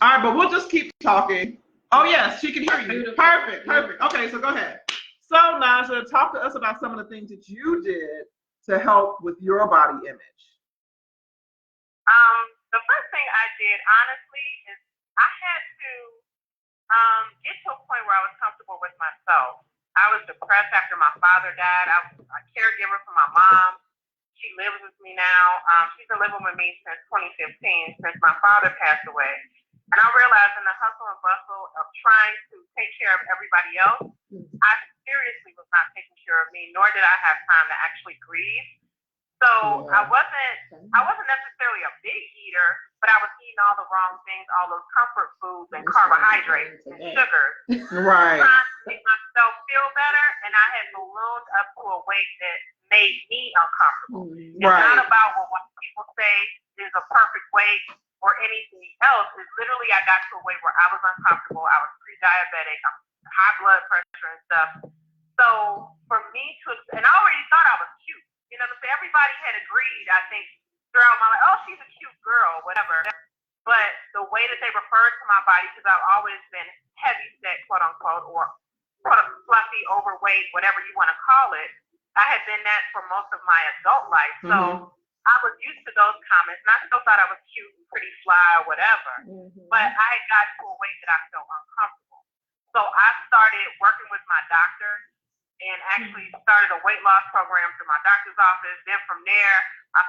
All right, but we'll just keep talking. Oh, yes, she can hear you. Beautiful. Perfect. Okay, so go ahead. So, Najaa, talk to us about some of the things that you did to help with your body image. The first thing I did, honestly, is I had to get to a point where I was comfortable with myself. I was depressed after my father died. I was a caregiver for my mom. She lives with me now. She's been living with me since 2015, since my father passed away. And I realized in the hustle and bustle of trying to take care of everybody else, I seriously was not taking care of me, nor did I have time to actually grieve. So I wasn't necessarily a big eater, but I was eating all the wrong things, all those comfort foods and carbohydrates and sugars. Right. Trying to make myself feel better, and I had ballooned up to a weight that made me uncomfortable. It's not about what people say is a perfect weight or anything else. It's literally I got to a weight where I was uncomfortable. I was pre-diabetic. I'm high blood pressure and stuff. So for me and I already thought I was cute. You know what I'm saying? Everybody had agreed, I think, throughout my life, oh, she's a cute girl, whatever. But the way that they referred to my body, because I've always been heavy set, quote unquote, or fluffy, overweight, whatever you want to call it, I had been that for most of my adult life. So I was used to those comments, and I still thought I was cute and pretty fly or whatever. But I had got to a weight that I felt uncomfortable. So I started working with my doctor and actually started a weight loss program through my doctor's office. Then from there, I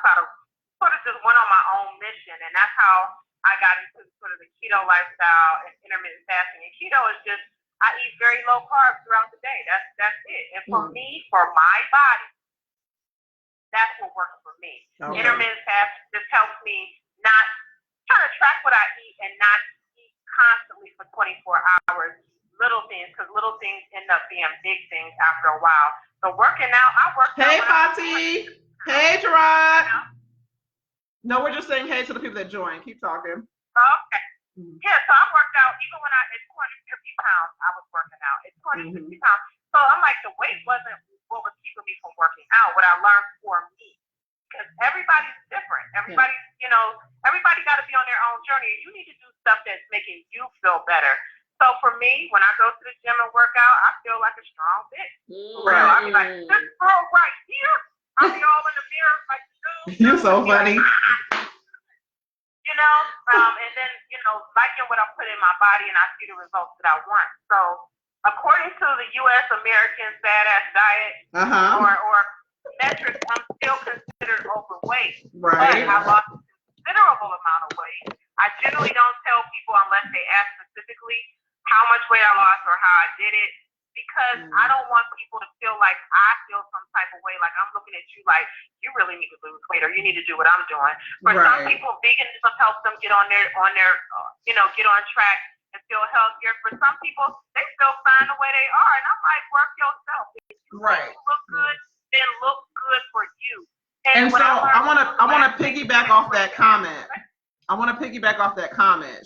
sort of just went on my own mission, and that's how I got into sort of the keto lifestyle and intermittent fasting. And keto is just, I eat very low carbs throughout the day. That's it. And for me, for my body, me. Okay. Intermittent fasting just helps me not try to track what I eat and not eat constantly for 24 hours. Little things, because little things end up being big things after a while. So working out, I worked out. Hey, Fati. Hey, Gerard. No, we're just saying hey to the people that join. Keep talking. Okay. Yeah, so I worked out even when I at 250 pounds, I was working out. At 250 pounds. So I'm like, the weight wasn't what was keeping me from working out, what I learned for me. Because everybody's different. Everybody's, everybody got to be on their own journey. You need to do stuff that's making you feel better. So for me, when I go to the gym and work out, I feel like a strong bitch. Right. I'll be like, this girl right here. I'll be all in the mirror like, you're so funny. And then, liking what I put in my body and I see the results that I want. So according to the U.S. American Badass Diet or metrics, I'm still considered overweight. Right. But I lost a considerable amount of weight. I generally don't tell people unless they ask specifically how much weight I lost or how I did it, because I don't want people to feel like I feel some type of way, like I'm looking at you like you really need to lose weight or you need to do what I'm doing. For some people, veganism helps them get on their get on track and feel healthier. For some people, they still find the way they are, and I'm like, work yourself. If you look good, then look good for you. And so I want to piggyback off that comment.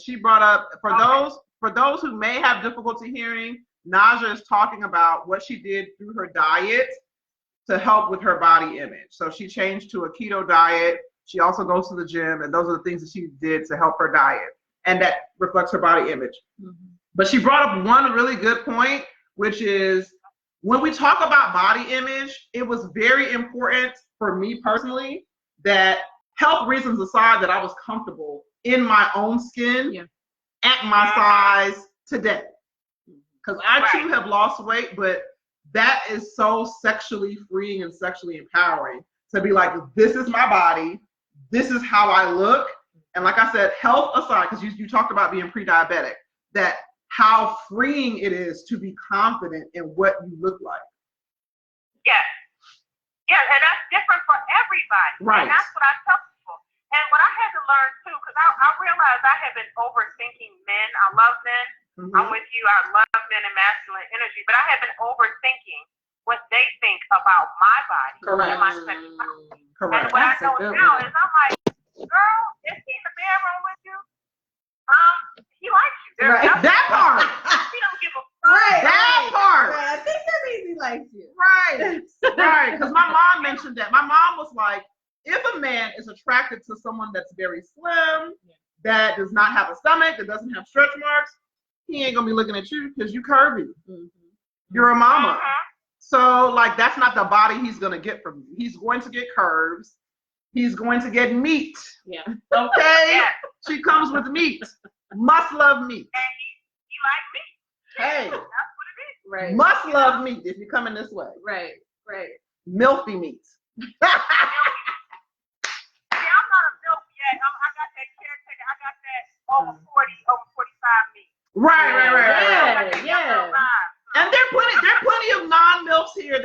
She brought up for those who may have difficulty hearing, Najaa is talking about what she did through her diet to help with her body image. So she changed to a keto diet. She also goes to the gym, and those are the things that she did to help her diet, and that reflects her body image. But she brought up one really good point, which is when we talk about body image, it was very important for me personally that, health reasons aside, that I was comfortable in my own skin at my size today. Because I too have lost weight, but that is so sexually freeing and sexually empowering to be like, this is my body, this is how I look. And like I said, health aside, because you talked about being pre-diabetic, that how freeing it is to be confident in what you look like. Yes. Yeah, and that's different for everybody. Right. And that's what I tell people. And what I had to learn too, because I realized I have been overthinking men. I love men. I'm with you. I love men and masculine energy, but I have been overthinking what they think about my body and my sexuality. And what I know now is I'm like, girl, is he in the bedroom with you? He likes you. That part. He don't give a fuck. That part. I think that means he likes you. Right. Because my mom mentioned that. My mom was like, if a man is attracted to someone that's very slim, that does not have a stomach, that doesn't have stretch marks, he ain't gonna be looking at you because you curvy. You're a mama. So like that's not the body he's gonna get from you. He's going to get curves. He's going to get meat. Yeah. Okay? She comes with meat. Must love meat. And he likes me. Hey. That's what it is. Right. Must love meat if you're coming this way. Right. Milfy meat. See, I'm not a milk yet. I got that caretaker. I got that over 40, over 45 meat. Right. Yeah. And there are plenty of non-milfs here.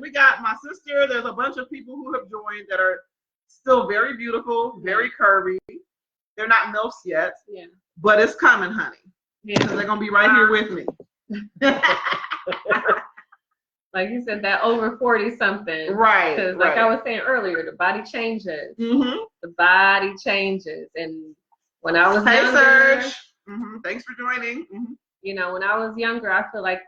We got my sister. There's a bunch of people who have joined that are still very beautiful, very curvy. They're not milfs yet. Yeah. But it's coming, honey. Yeah. Because they're gonna be right here with me. Like you said, that over 40 something. Right. Because like I was saying earlier, the body changes. The body changes. And when I was younger, Serge. Thanks for joining. You know, when I was younger, I feel like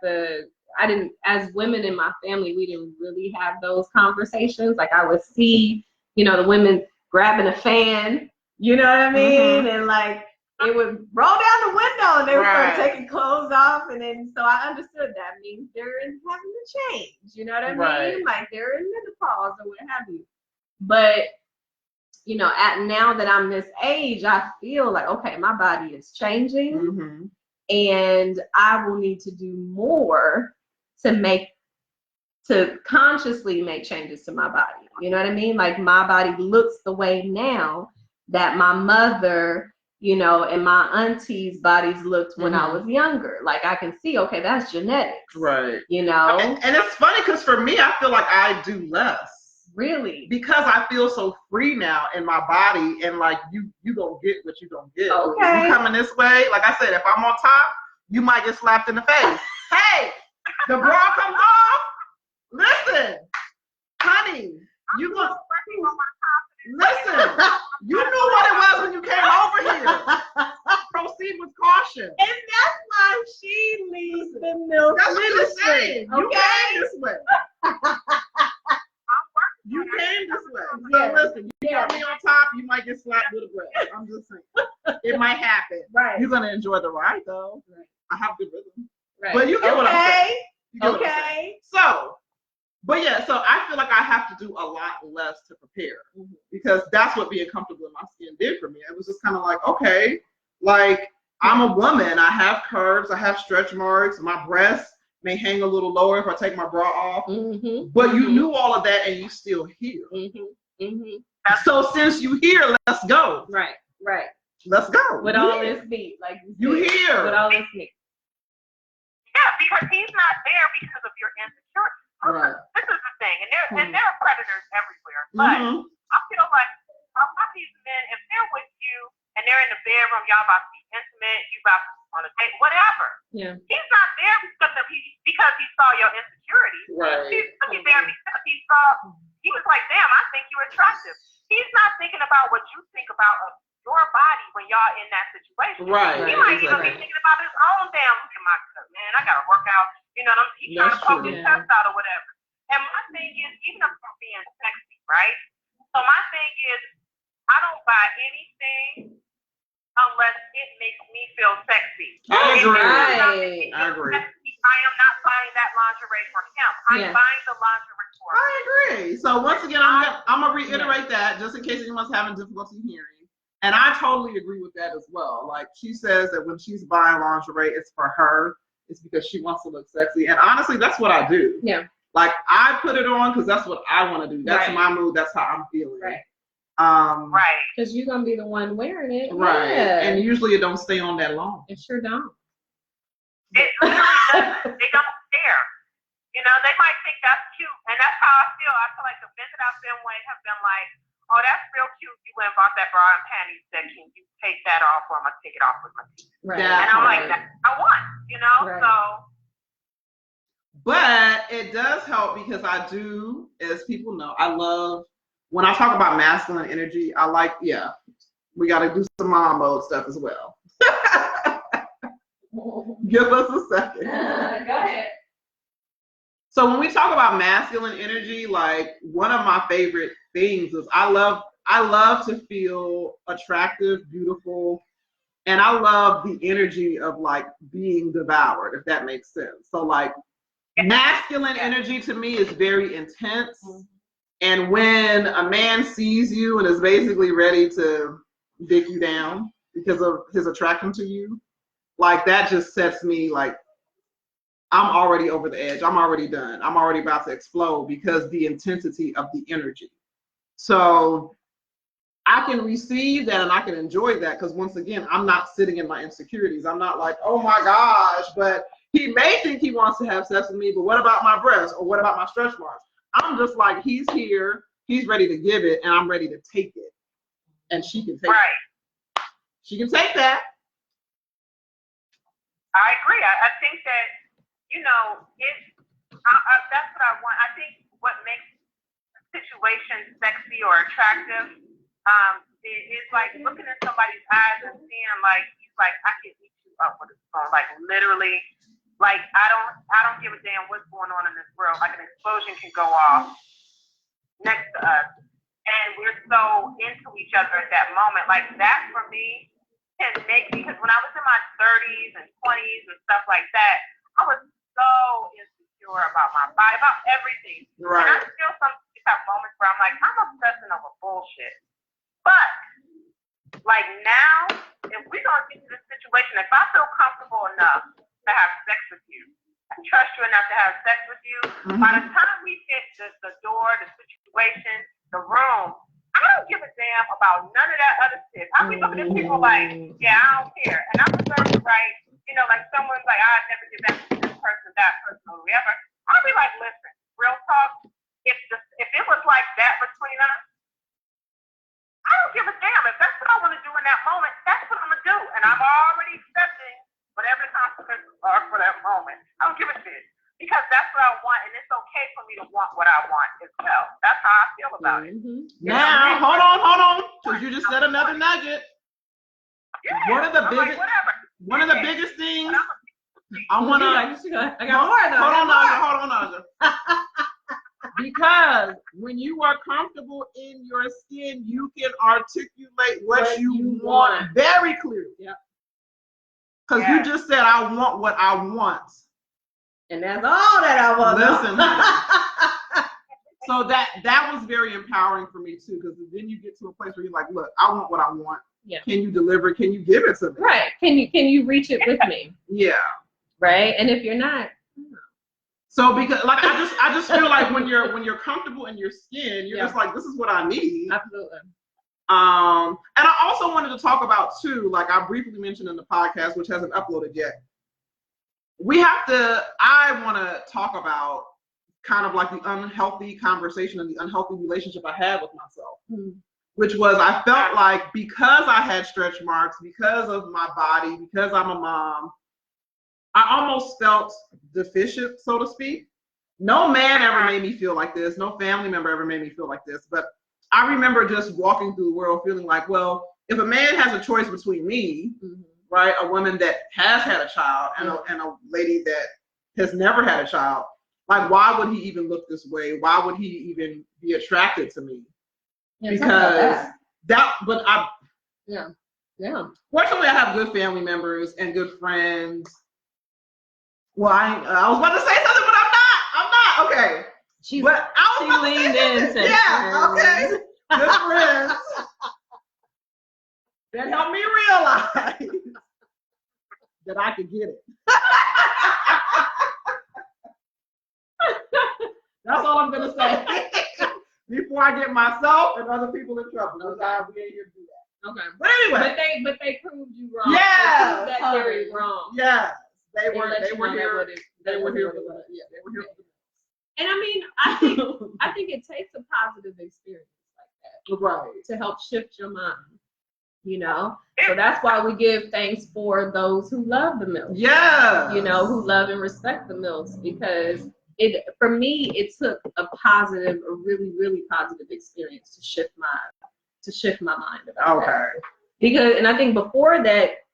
as women in my family, we didn't really have those conversations. Like I would see, the women grabbing a fan, you know what I mean? And like, it would roll down the window and they would start taking clothes off. And then, so I understood that means they're having to change, you know what I mean? Like they're in menopause or what have you. But, now that I'm this age, I feel like, okay, my body is changing and I will need to do more to consciously make changes to my body. You know what I mean? Like my body looks the way now that my mother, and my auntie's bodies looked when I was younger. Like I can see, okay, that's genetics. Right. And it's funny because for me, I feel like I do less. Really? Because I feel so free now in my body, and like you gonna get what you gonna get. Okay. You coming this way, like I said, if I'm on top, you might get slapped in the face. Hey, the bra comes off. Listen, honey, you gonna listen. You knew what it was when you came over here. Proceed with caution. And that's why she leaves the MILF That's what you're Ministry. saying. You Okay? came this way. You came this way. So listen, you got me on top, you might get slapped with a breath. I'm just saying. It might happen. Right. You're gonna enjoy the ride though. Right. I have good rhythm. Right. But you get what I'm saying. You get what I'm saying. Okay. So, but yeah, so I feel like I have to do a lot less to prepare because that's what being comfortable in my skin did for me. It was just kind of like, okay, like I'm a woman. I have curves. I have stretch marks. My breasts may hang a little lower if I take my bra off. But you knew all of that and you still here. So since you here, let's go. Right. Right. Let's go. With all this meat, like you here. With all this meat. Yeah, because he's not there because of your insecurity. Right. This is the thing, and there are predators everywhere. But I feel like a lot of these men, if they're with you and they're in the bedroom, y'all about to be intimate, you about to be on a date, whatever. Yeah. He's not there because he saw your insecurities. Right. He's there because he was like, damn, I think you're attractive. He's not thinking about what you think about of your body when y'all in that situation. Right. He might even be thinking about his own damn, look at my gut, man, I gotta work out. You know, he's trying to poke his chest out or whatever. And my thing is, even if I'm being sexy, right? So my thing is, I don't buy anything unless it makes me feel sexy. I Right. agree. I agree. I am not buying that lingerie for him. I'm buying the lingerie for him. I agree. So once again, I'm gonna reiterate that just in case anyone's having difficulty hearing. And I totally agree with that as well. Like she says that when she's buying lingerie, it's for her. It's because she wants to look sexy. And honestly, that's what I do. Yeah. Like I put it on because that's what I want to do. That's my mood. That's how I'm feeling. Right. Right. Because you're gonna be the one wearing it. Right. Yeah. And usually it don't stay on that long. It sure don't. It really doesn't. They don't care. You know, they might think that's cute, and that's how I feel. I feel like the men that I've been with have been like, oh, that's real cute. You went and bought that bra and panties. Then can you take that off, or I'm gonna take it off with my teeth? Right. And I'm like, that I want, you know. Right. So. But it does help because I do, as people know, I love when I talk about masculine energy. I like, we got to do some mom mode stuff as well. Give us a second. Go ahead. So when we talk about masculine energy, like one of my favorite things is I love to feel attractive, beautiful, and I love the energy of like being devoured, if that makes sense. So like masculine energy to me is very intense. And when a man sees you and is basically ready to dick you down because of his attraction to you, like that just sets me like, I'm already over the edge. I'm already done. I'm already about to explode because the intensity of the energy. So I can receive that and I can enjoy that because once again, I'm not sitting in my insecurities. I'm not like, oh my gosh, but he may think he wants to have sex with me, but what about my breasts or what about my stretch marks? I'm just like, he's here, he's ready to give it, and I'm ready to take it. And she can take it. She can take that. I agree. I think that, you know, that's what I want. I think what makes a situation sexy or attractive is like looking in somebody's eyes and seeing like, he's like, I can eat you up with a spoon. Like literally, like I don't give a damn what's going on in this world. Like an explosion can go off next to us. And we're so into each other at that moment. Like that for me can make me, because when I was in my 30s and 20s and stuff like that, I was so insecure about my body, about everything. Right. And I still sometimes have moments where I'm like, I'm obsessing over bullshit. But like now, if we don't get to this situation, if I feel comfortable enough to have sex with you, I trust you enough to have sex with you, by the time we hit the door, the situation, the room, I don't give a damn about none of that other shit. I be looking at people like, yeah, I don't care. And I'm reserved right, you know, like someone's like, I'd never get back to this person, that person, or whatever. I'll be like, listen, real talk, if it was like that Rufiena. I don't give a damn. If that's what I want to do in that moment, that's what I'm going to do. And I'm already accepting whatever the consequences are for that moment. I don't give a shit. Because that's what I want, and it's okay for me to want what I want as well. That's how I feel about it. Now, hold on, because you just said another nugget. Yeah, One of the biggest things I want to. I got more though. Hold on, Najaa. Because when you are comfortable in your skin, you can articulate what you want very clearly. Yep. Because you just said, I want what I want. And that's all that I want. Listen. So that was very empowering for me too, because then you get to a place where you're like, look, I want what I want. Yeah. Can you deliver? Can you give it to me? Right. Can you reach it with me? Yeah. Right. And if you're not. So because like I just feel like when you're comfortable in your skin, you're just like, this is what I need. Absolutely. And I also wanted to talk about too, like I briefly mentioned in the podcast, which hasn't uploaded yet. I want to talk about kind of like the unhealthy conversation and the unhealthy relationship I had with myself, which was I felt like because I had stretch marks, because of my body, because I'm a mom, I almost felt deficient, so to speak. No man ever made me feel like this. No family member ever made me feel like this. But I remember just walking through the world feeling like, well, if a man has a choice between me, right, a woman that has had a child and a lady that has never had a child, like, why would he even look this way? Why would he even be attracted to me? Because fortunately, I have good family members and good friends. Well, I was about to say something, but I'm not. Okay. She leaned in. Yeah, okay. Good friends that helped me realize that I could get it. That's all I'm gonna say. Before I get myself and other people in trouble. We ain't here to do that. Okay. But anyway. But they proved you wrong. Yeah. They proved that theory wrong. Yeah. They were here. They were here for that. Yeah, they were here for that. And I mean, I think it takes a positive experience like that to help shift your mind, you know? So that's why we give thanks for those who love the MILF. Yeah. You know, who love and respect the MILFs, because for me, it took a really, really positive experience to shift my mind about that. Because, and I think before that,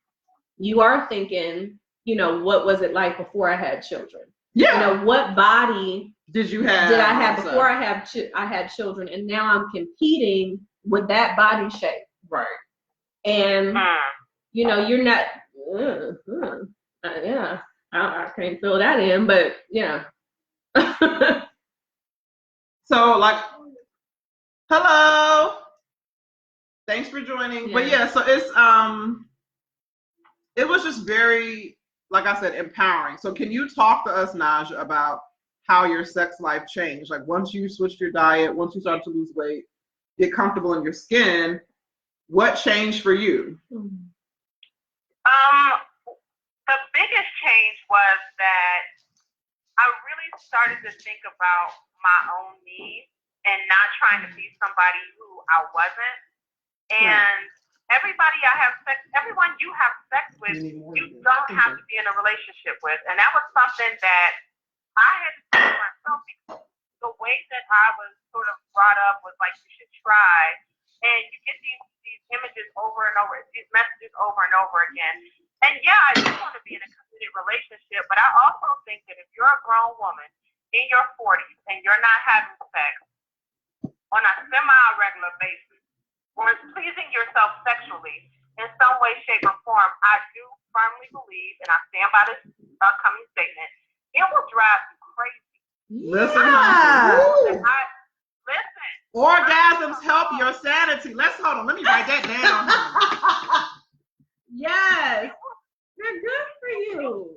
you are thinking, you know, what was it like before I had children? Yeah. You know, what body did I have before I had children, and now I'm competing with that body shape. Right. And you know, you're not. I can't fill that in, but yeah. So like, hello. Thanks for joining. Yeah. But yeah, so it's it was just very, like I said, empowering. So can you talk to us, Najaa, about how your sex life changed? Like once you switched your diet, once you started to lose weight, get comfortable in your skin, what changed for you? The biggest change was that I really started to think about my own needs and not trying to be somebody who I wasn't. And everybody everyone you have sex with, you don't have to be in a relationship with. And that was something that I had to tell myself, because the way that I was sort of brought up was like, you should try. And you get these images over and over, these messages over and over again. And yeah, I do want to be in a committed relationship, but I also think that if you're a grown woman in your 40s and you're not having sex on a semi-regular basis, or pleasing yourself sexually in some way, shape, or form, I do firmly believe, and I stand by this upcoming statement, it will drive you crazy. Listen. Orgasms help your sanity. Hold on. Let me write that down. Yes. They're good for you.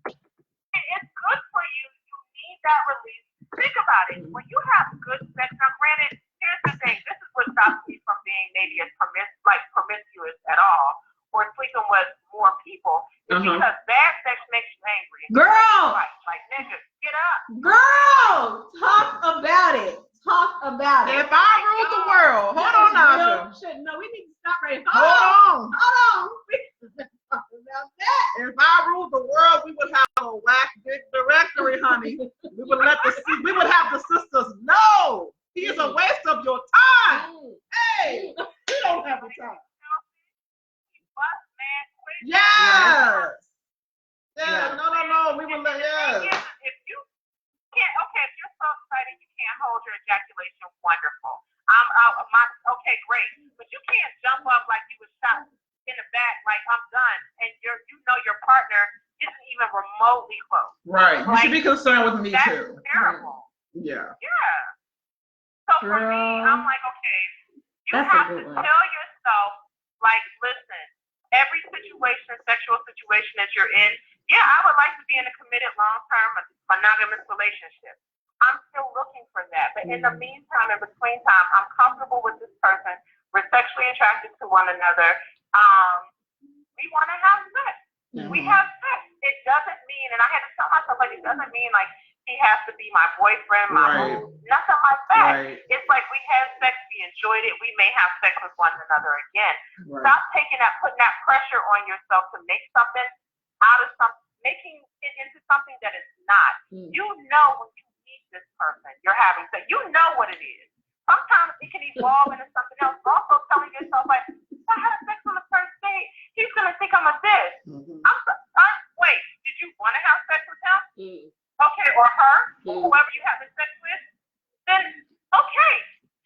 It's good for you. You need that release. Think about it. When you have good sex, now granted, here's the thing. This is what stops me from being maybe as promiscuous at all, or sleeping with more people, is because bad sex makes you angry. Girl! Like, nigga, get up. Girl! Talk about it. If I rule world. Hold on, Najaa. No, we need to stop right now. Hold on. If I ruled the world, we would have a whack big directory, honey. We would have the sisters know he is a waste of your time. Hey, we don't have the time. Yes. Yeah. No. We would let If you can't, if you're so excited you can't hold your ejaculation, wonderful. Okay, great. But you can't jump up like you was shot in the back, like I'm done, and your partner isn't even remotely close. Right. You should be concerned with me too. That's terrible. Yeah. Yeah. So for me, I'm like, okay, you have to tell yourself, like, listen, every sexual situation that you're in, yeah, I would like to be in a committed long-term monogamous relationship. I'm still looking for that. But in the meantime, in between time, I'm comfortable with this person. We're sexually attracted to one another. We want to have sex. We have sex. It doesn't mean, and I had to tell myself, like, it doesn't mean like he has to be my boyfriend, my boo, nothing like that. Right. It's like we had sex, we enjoyed it, we may have sex with one another again. Right. Stop putting that pressure on yourself to make something out of something, making it into something that it's not. You know when you meet this person, you're having sex, you know what it is. Sometimes it can evolve into something else. Also telling yourself, like, if I had sex on the first date, he's going to think I'm a this. Wait, did you want to have sex with him? Okay, or her, or whoever you having sex with? Then, okay,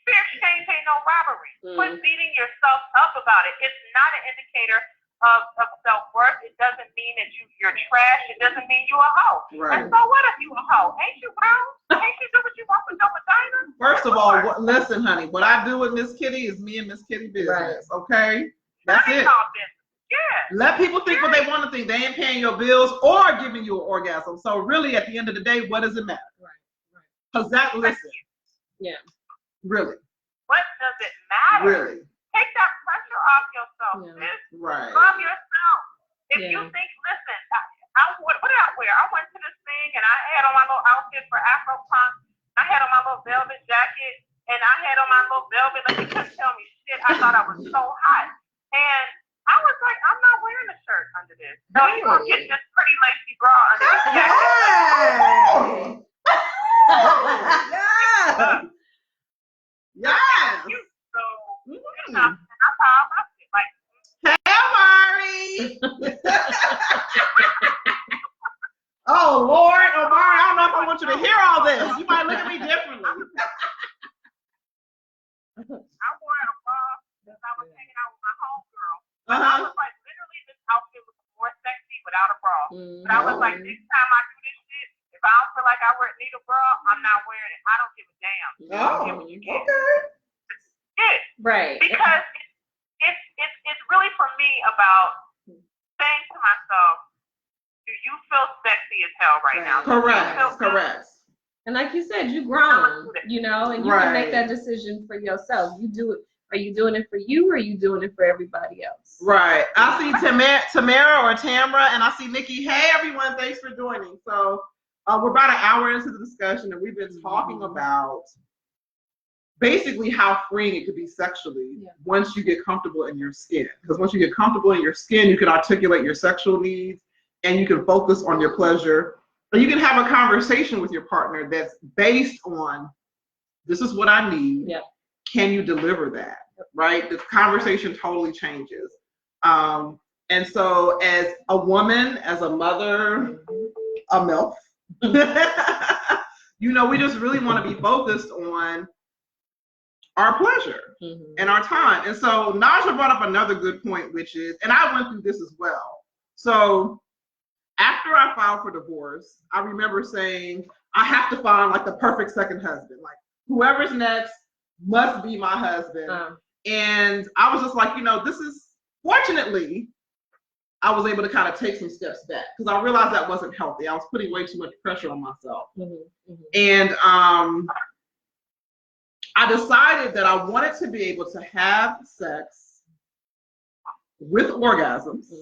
fair exchange ain't no robbery. Quit beating yourself up about it. It's not an indicator of self-worth. It doesn't mean that you're trash. It doesn't mean you a hoe. Right. And so what if you a hoe? Ain't you wrong? Ain't you do what you want with your vagina? First of all, listen, honey, what I do with Miss Kitty is me and Miss Kitty business, okay? That's it. Yeah. Let people think what they want to think. They ain't paying your bills or giving you an orgasm. So really, at the end of the day, what does it matter? Right. Because listen. Yeah. Really. What does it matter? Really. Take that pressure off yourself, sis. Right. Love yourself. If you think, listen, what did I wear? I went to this thing and I had on my little outfit for Afro punk. I had on my little velvet jacket and I had on my little velvet. Like, you couldn't tell me shit. I thought I was so hot. And I was like, I'm not wearing a shirt under this. No, you're going to get this pretty lacy bra under this jacket. Yeah. So, that's how I left it. Like, hey, Amari. Oh, Lord, Amari, I don't know if I want you to hear all this. You might look at me differently. I wore a bra because I was hanging out with my homegirl. I was like, literally, this outfit was more sexy without a bra. But I was like, next time I do this shit, if I don't feel like I need a bra, I'm not wearing it. I don't give a damn. Okay. It. Right. Because it's really for me about saying to myself, do you feel sexy as hell right now? Correct. And like you said, you grown, and you can make that decision for yourself. You do it. Are you doing it for you, or are you doing it for everybody else? Right. I see Tamara or Tamra, and I see Nikki. Hey, everyone. Thanks for joining. So we're about an hour into the discussion, and we've been talking about basically how freeing it could be sexually once you get comfortable in your skin. Because once you get comfortable in your skin, you can articulate your sexual needs, and you can focus on your pleasure. Or you can have a conversation with your partner that's based on, this is what I need. Yep. Can you deliver that? Right? The conversation totally changes. And so as a woman, as a mother, a MILF, we just really want to be focused on our pleasure and our time. And so Najaa brought up another good point, which is, and I went through this as well. So after I filed for divorce, I remember saying, I have to find like the perfect second husband. Like whoever's next must be my husband. And I was just like, this is, fortunately, I was able to kind of take some steps back because I realized that wasn't healthy. I was putting way too much pressure on myself. And I decided that I wanted to be able to have sex with orgasms.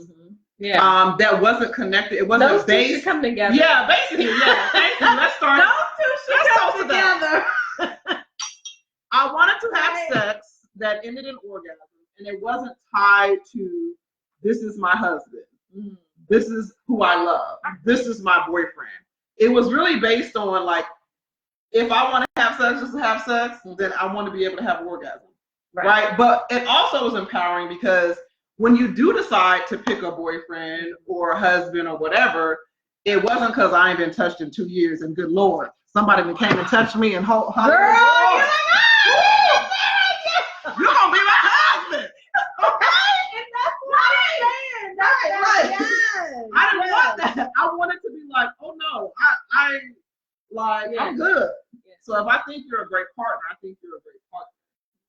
That wasn't connected. It wasn't those based. Two should come together. Yeah, basically, yeah. Thank you. Let's start. Those two should come together. I wanted to have sex that ended in orgasm, and it wasn't tied to this is my husband, this is who I love, this is my boyfriend. It was really based on like, if I want to have sex just to have sex, then I want to be able to have an orgasm, right? But it also was empowering because when you do decide to pick a boyfriend or a husband or whatever, it wasn't because I ain't been touched in 2 years and good Lord, somebody came and touched me and girl, you're gonna be my husband, okay? And that's what I'm saying. Right. Yes. I didn't want that. I wanted to be like, oh no, I'm good. Yeah. So if I think you're a great partner, I think you're a great partner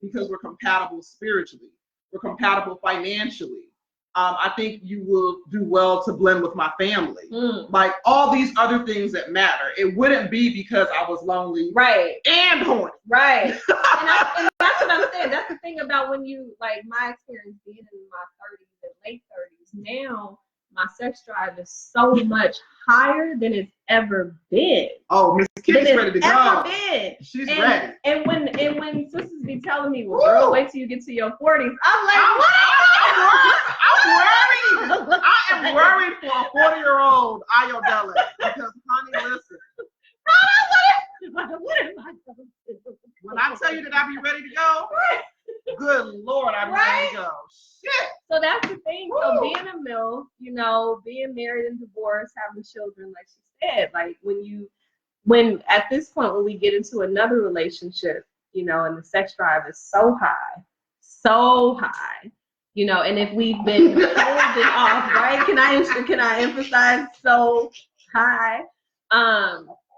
because we're compatible spiritually, we're compatible financially. I think you will do well to blend with my family. Like all these other things that matter. It wouldn't be because I was lonely, right, and horny, right. and that's what I'm saying. That's the thing about when you like my experience being in my 30s and late 30s. Now my sex drive is so much higher than it's ever been. Oh, Miss Kitty's ready to go. She's ready. And when sisters be telling me, well, girl, wait till you get to your 40s, I'm like, what? I'm worried. I am worried for a 40-year-old Ayodele because, honey, listen. What am I going to do? When I tell you that I be ready to go, good Lord, I'm ready to go. Shit. So that's the thing. So being a MILF, you know, being married and divorced, having children, like she said, like when at this point when we get into another relationship, you know, and the sex drive is so high, you know, and if we've been holding off, right? Can I emphasize so high?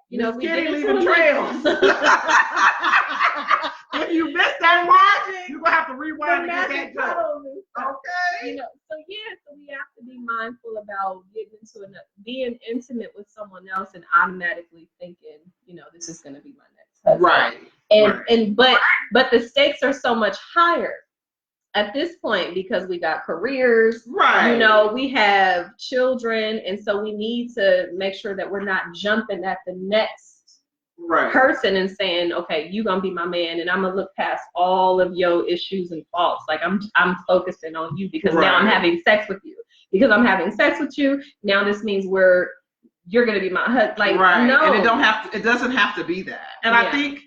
You know, we get into trails. If you missed that one, you're gonna have to rewind and get back to it. Okay. You know, so we have to be mindful about getting into being intimate with someone else and automatically thinking, you know, this is gonna be my next husband. Right. But the stakes are so much higher at this point because we got careers, right? You know, we have children, and so we need to make sure that we're not jumping at the next person and saying, okay, you're gonna be my man, and I'm gonna look past all of your issues and faults. Like I'm focusing on you because now I'm having sex with you. Because I'm having sex with you, now this means you're gonna be my husband. Like no, and it doesn't have to be that. And I think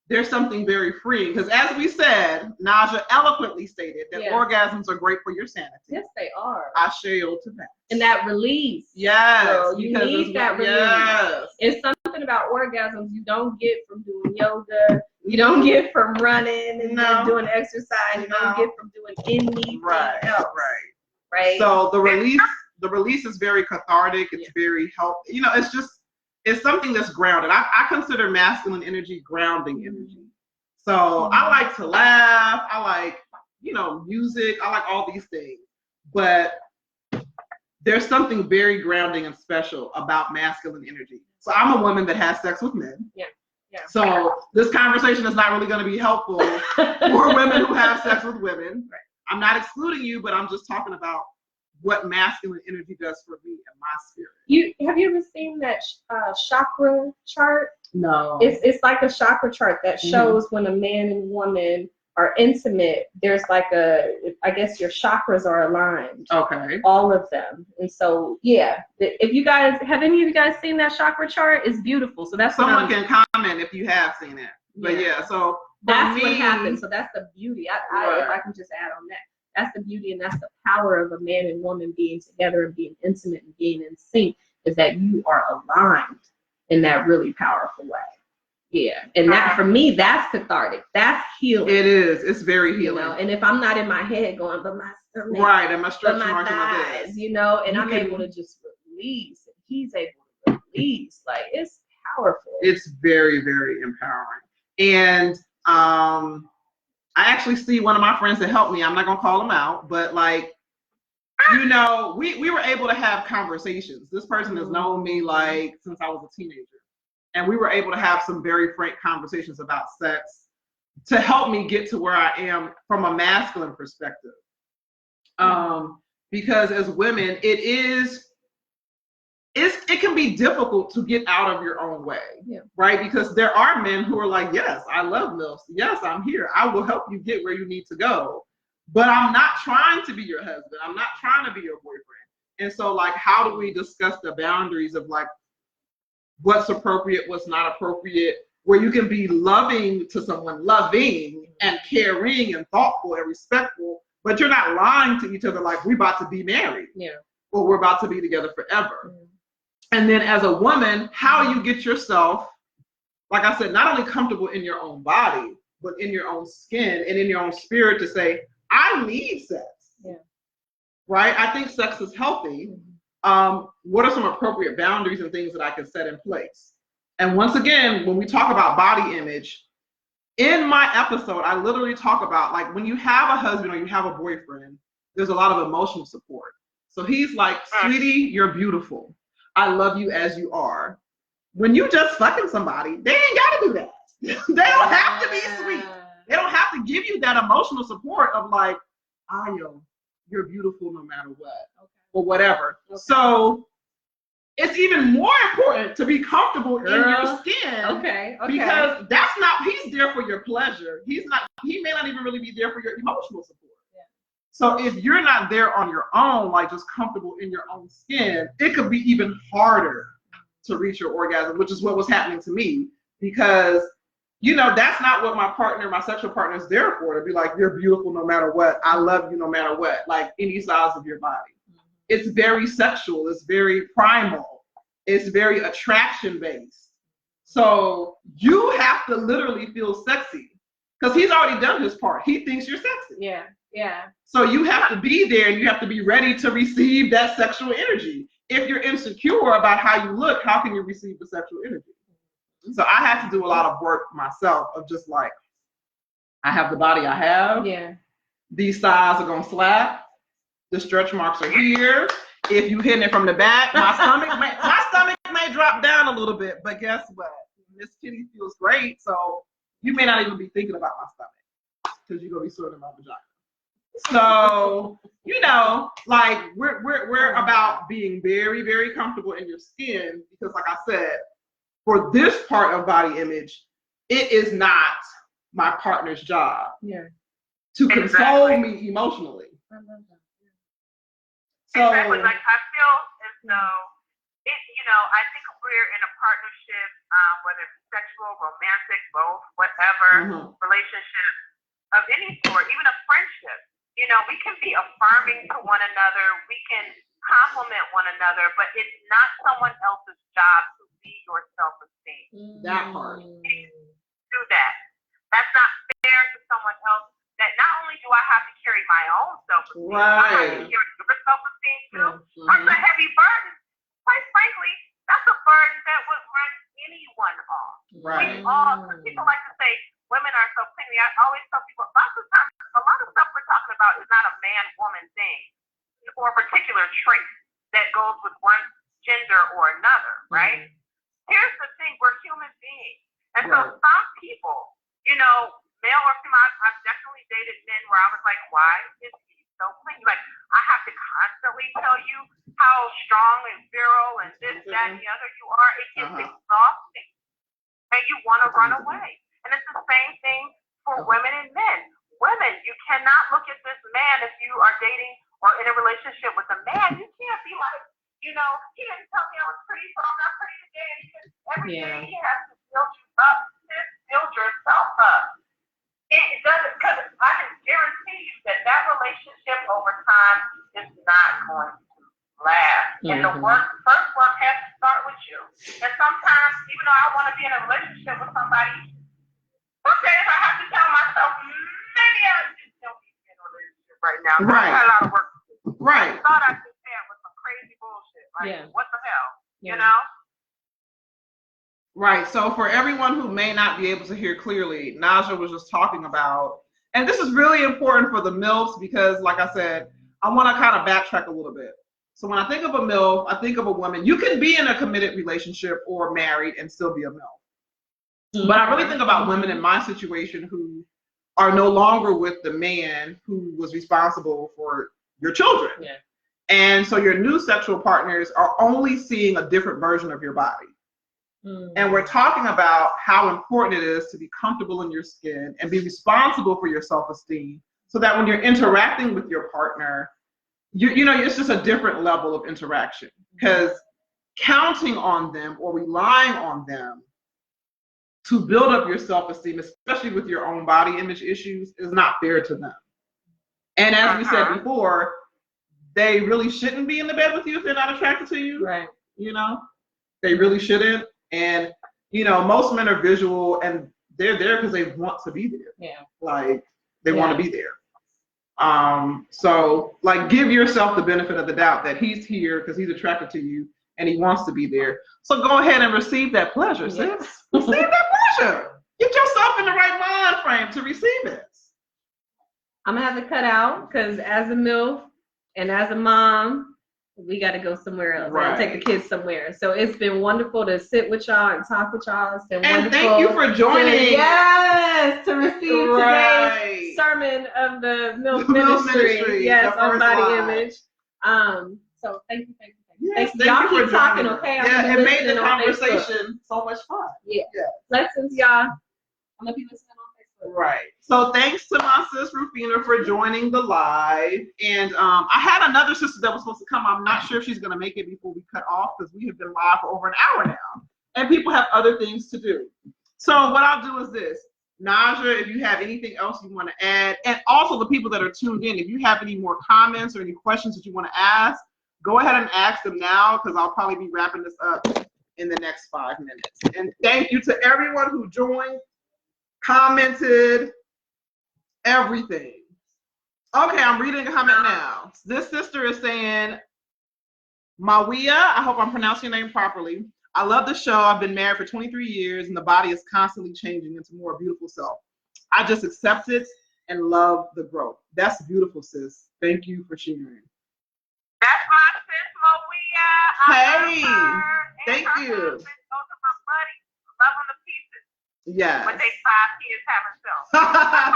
there's something very freeing because, as we said, Najaa eloquently stated that orgasms are great for your sanity. Yes, they are. I share to that. And that release. Yes. Girl, you need that release. Yes. It's something about orgasms you don't get from doing yoga. You don't get from running and doing exercise. You don't get from doing anything else. Right. So the release is very cathartic. It's very helpful. You know, it's something that's grounded. I consider masculine energy grounding energy. So I like to laugh. I like, you know, music. I like all these things. But there's something very grounding and special about masculine energy. So I'm a woman that has sex with men. Yeah. So this conversation is not really going to be helpful for women who have sex with women. Right. I'm not excluding you, but I'm just talking about what masculine energy does for me and my spirit. Have you ever seen that chakra chart? No. It's like a chakra chart that shows when a man and woman are intimate. There's like I guess your chakras are aligned. Okay. All of them. And so if you guys have any of you guys seen that chakra chart, it's beautiful. So that's someone can comment if you have seen it. But so that's what happens. So that's the beauty. If I can just add on that. That's the beauty and that's the power of a man and woman being together and being intimate and being in sync, is that you are aligned in that really powerful way. Yeah. And that for me, that's cathartic. That's healing. It is. It's very healing. You know? And if I'm not in my head going, but my stomach, and my stretch marks and my thighs, you know, and I'm able to just release, and he's able to release. Like it's powerful. It's very, very empowering. And I actually see one of my friends that helped me. I'm not gonna call him out, but like, you know, we were able to have conversations. This person has known me like since I was a teenager, and we were able to have some very frank conversations about sex to help me get to where I am from a masculine perspective. Because as women, it is it can be difficult to get out of your own way, right? Because there are men who are like, yes, I love MILFs. Yes, I'm here. I will help you get where you need to go. But I'm not trying to be your husband. I'm not trying to be your boyfriend. And so, like, how do we discuss the boundaries of, like, what's appropriate, what's not appropriate, where you can be loving to someone, loving and caring and thoughtful and respectful, but you're not lying to each other like, we're about to be married. Or we're about to be together forever. And then as a woman, how you get yourself, like I said, not only comfortable in your own body, but in your own skin and in your own spirit to say, I need sex. Right? I think sex is healthy. What are some appropriate boundaries and things that I can set in place? And once again, when we talk about body image, in my episode, I literally talk about, like, when you have a husband or you have a boyfriend, there's a lot of emotional support. So he's like, sweetie, you're beautiful. I love you as you are. When you just fucking somebody, they ain't got to do that. They don't have to be sweet. They don't have to give you that emotional support of, like, Ayo, you're beautiful no matter what, or whatever. So it's even more important to be comfortable in your skin. Because that's not, he's there for your pleasure. He may not even really be there for your emotional support. So if you're not there on your own, like just comfortable in your own skin, it could be even harder to reach your orgasm, which is what was happening to me. Because, you know, that's not what my sexual partner is there for, to be like, you're beautiful no matter what. I love you no matter what, like any size of your body. It's very sexual. It's very primal. It's very attraction based. So you have to literally feel sexy because he's already done his part. He thinks you're sexy. So you have to be there and you have to be ready to receive that sexual energy. If you're insecure about how you look, how can you receive the sexual energy? So I had to do a lot of work myself of just like, I have the body I have. These thighs are gonna slap. The stretch marks are here. If you hitting it from the back, my stomach may drop down a little bit, but guess what? This kitty feels great, so you may not even be thinking about my stomach because you're gonna be sorting my vagina. So, you know, like we're about being very, very comfortable in your skin because, like I said, for this part of body image, it is not my partner's job to console me emotionally. So, exactly. Like, I feel as though it, you know, I think if we're in a partnership, whether it's sexual, romantic, both, whatever, relationship of any sort, even a friendship, you know, we can be affirming to one another, we can compliment one another, but it's not someone else's job to be your self-esteem. That part. Do that. That's not fair to someone else. That not only do I have to carry my own self-esteem, I have to carry your self-esteem too. That's a heavy burden. Quite frankly, that's a burden that would run anyone off. We all, people like to say women are so clingy. I always tell people, lots of times, a lot of stuff we're talking about is not a man-woman thing or a particular trait that goes with one gender or another, right? Here's the thing, we're human beings. And so some people, you know, male or female, I've definitely dated men where I was like, why is he so clingy? Like, I have to constantly tell you how strong and virile and this, that, and the other you are. It gets exhausting. And you want to run away. And it's the same thing for women and men. Women, you cannot look at this man if you are dating or in a relationship with a man. You can't be like, you know, he didn't tell me I was pretty, so I'm not pretty today. Every day he has to build you up. Build yourself up. It doesn't, because I can guarantee you that relationship over time is not going to last. And the first work has to start with you. And sometimes, even though I want to be in a relationship with somebody, some days I have to tell myself, maybe I just don't need to be in a relationship right now. I got a lot of work to do. I thought I could stand with some crazy bullshit. Like, what the hell? You know? Right. So for everyone who may not be able to hear clearly, Najaa was just talking about, and this is really important for the MILFs because, like I said, I want to kind of backtrack a little bit. So when I think of a MILF, I think of a woman. You can be in a committed relationship or married and still be a MILF. But I really think about women in my situation who are no longer with the man who was responsible for your children. And so your new sexual partners are only seeing a different version of your body. And we're talking about how important it is to be comfortable in your skin and be responsible for your self-esteem so that when you're interacting with your partner, you know, it's just a different level of interaction, because counting on them or relying on them to build up your self-esteem, especially with your own body image issues, is not fair to them. And as we said before, they really shouldn't be in the bed with you if they're not attracted to you. Right. You know, they really shouldn't. And, you know, most men are visual and they're there because they want to be there. Yeah. Like, they want to be there. So, like, give yourself the benefit of the doubt that he's here because he's attracted to you and he wants to be there. So go ahead and receive that pleasure, sis. Receive that pleasure. Get yourself in the right mind frame to receive it. I'm going to have to cut out because as a MILF, and as a mom, we got to go somewhere else. Right. Take the kids somewhere. So it's been wonderful to sit with y'all and talk with y'all. It's been wonderful. And thank you for joining. To receive today's sermon of the MILF Ministry. Yes, on body image. So thank you. Yes, thank y'all keep talking, okay? Yeah, it made the conversation so much fun. Yeah. Blessings, y'all. I'm going to be listening on Facebook. Right. So thanks to my sis Rufiena for joining the live. And I had another sister that was supposed to come. I'm not sure if she's going to make it before we cut off because we have been live for over an hour now. And people have other things to do. So what I'll do is this. Najaa, if you have anything else you want to add, and also the people that are tuned in, if you have any more comments or any questions that you want to ask, go ahead and ask them now because I'll probably be wrapping this up in the next 5 minutes. And thank you to everyone who joined, commented, everything. Okay, I'm reading a comment now. This sister is saying, Mawia, I hope I'm pronouncing your name properly. I love the show. I've been married for 23 years and the body is constantly changing into more beautiful self. I just accept it and love the growth. That's beautiful, sis. Thank you for sharing. That's my sis, Mawia. Hey, thank you. Those are my buddies. Love them to pieces. Yes. But they 5 kids having self.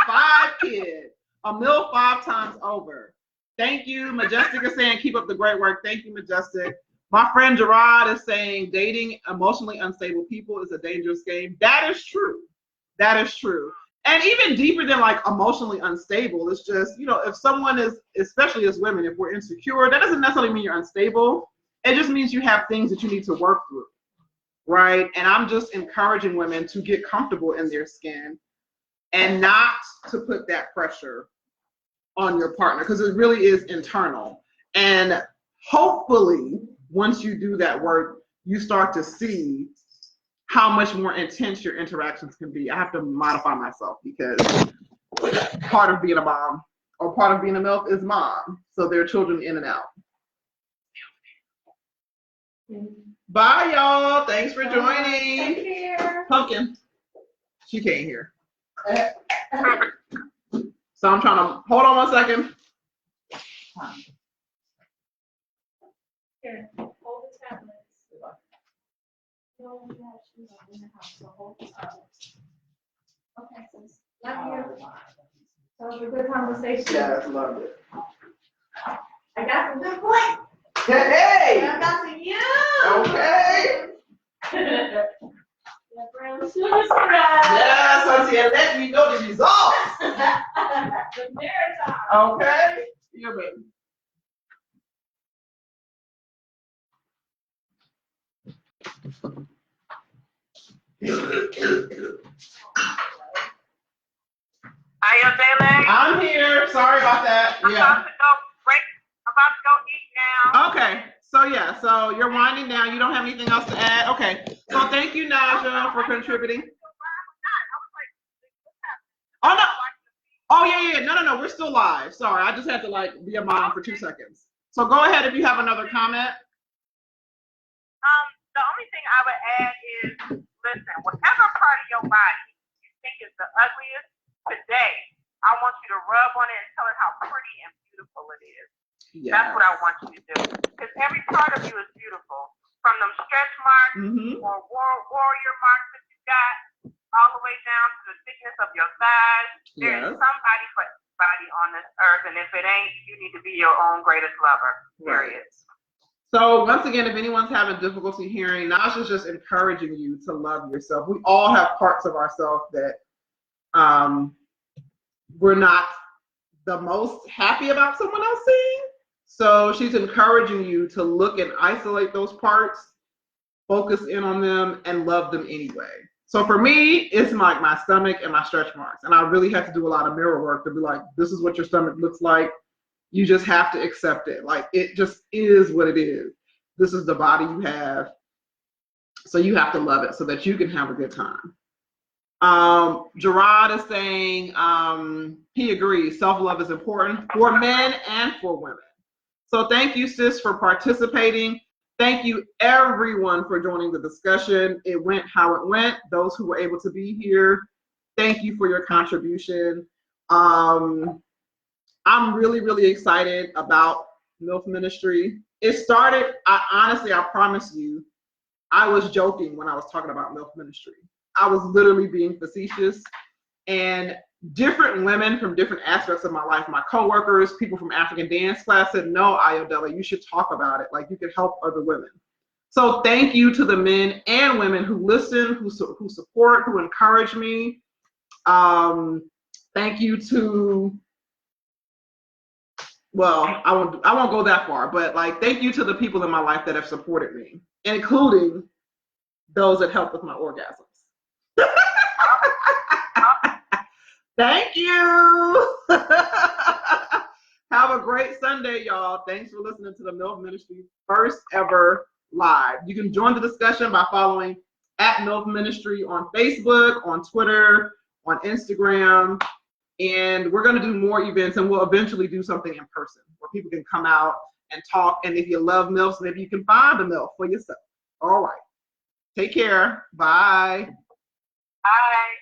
5 kids. A MILF 5 times over. Thank you. Majestic is saying, keep up the great work. Thank you, Majestic. My friend Gerard is saying, dating emotionally unstable people is a dangerous game. That is true. That is true. And even deeper than like emotionally unstable, it's just, you know, if someone is, especially as women, if we're insecure, that doesn't necessarily mean you're unstable. It just means you have things that you need to work through. Right? And I'm just encouraging women to get comfortable in their skin and not to put that pressure on your partner because it really is internal. And hopefully, once you do that work, you start to see how much more intense your interactions can be. I have to modify myself because part of being a mom or part of being a MILF is mom. So there are children in and out. Bye, y'all. Thanks for joining. Take care. Pumpkin. She can't hear. So I'm trying to hold on 1 second. Here, hold the tablets. No, she's in the house, so hold the tablets. Okay, sis. Love you. That was a good conversation. Yes, loved it. I got some good points. Hey! I got some you. Okay. Yeah, brown sugar. Yes, Auntie, and let me know the results. The marathon. Okay. Yeah, baby. Ayodele. I'm here. Sorry about that. I'm about to go eat now. Okay. So yeah, so you're winding down. You don't have anything else to add? Okay. So thank you, Najaa, for contributing. Oh no. Oh yeah. No. We're still live. Sorry, I just had to like be a mom for 2 seconds. So go ahead if you have another comment. The only thing I would add is, listen, whatever part of your body you think is the ugliest, today, I want you to rub on it and tell it how pretty and beautiful it is. Yes. That's what I want you to do. Because every part of you is beautiful. From them stretch marks or warrior marks that you got, all the way down to the thickness of your thighs. There is somebody for body on this earth, and if it ain't, you need to be your own greatest lover. Period. Right. So once again, if anyone's having difficulty hearing, Naja's just encouraging you to love yourself. We all have parts of ourselves that we're not the most happy about someone else seeing. So she's encouraging you to look and isolate those parts, focus in on them, and love them anyway. So for me, it's like my stomach and my stretch marks. And I really have to do a lot of mirror work to be like, this is what your stomach looks like. You just have to accept it. Like, it just is what it is. This is the body you have. So you have to love it so that you can have a good time. Gerard is saying he agrees. Self-love is important for men and for women. So thank you, sis, for participating. Thank you, everyone, for joining the discussion. It went how it went. Those who were able to be here, thank you for your contribution. I'm really, really excited about MILF Ministry. It started, I promise you, I was joking when I was talking about MILF Ministry. I was literally being facetious, and different women from different aspects of my life, my coworkers, people from African dance class said, no, Ayodele, you should talk about it. Like, you could help other women. So thank you to the men and women who listen, who support, who encourage me. Thank you to, well, I won't go that far, but like, thank you to the people in my life that have supported me, including those that help with my orgasms. Thank you. Have a great Sunday, y'all. Thanks for listening to the MILF Ministry first ever live. You can join the discussion by following @MILF Ministry on Facebook, on Twitter, on Instagram. And we're going to do more events, and we'll eventually do something in person where people can come out and talk. And if you love MILFs, maybe you can find a MILF for yourself. All right. Take care. Bye. Bye.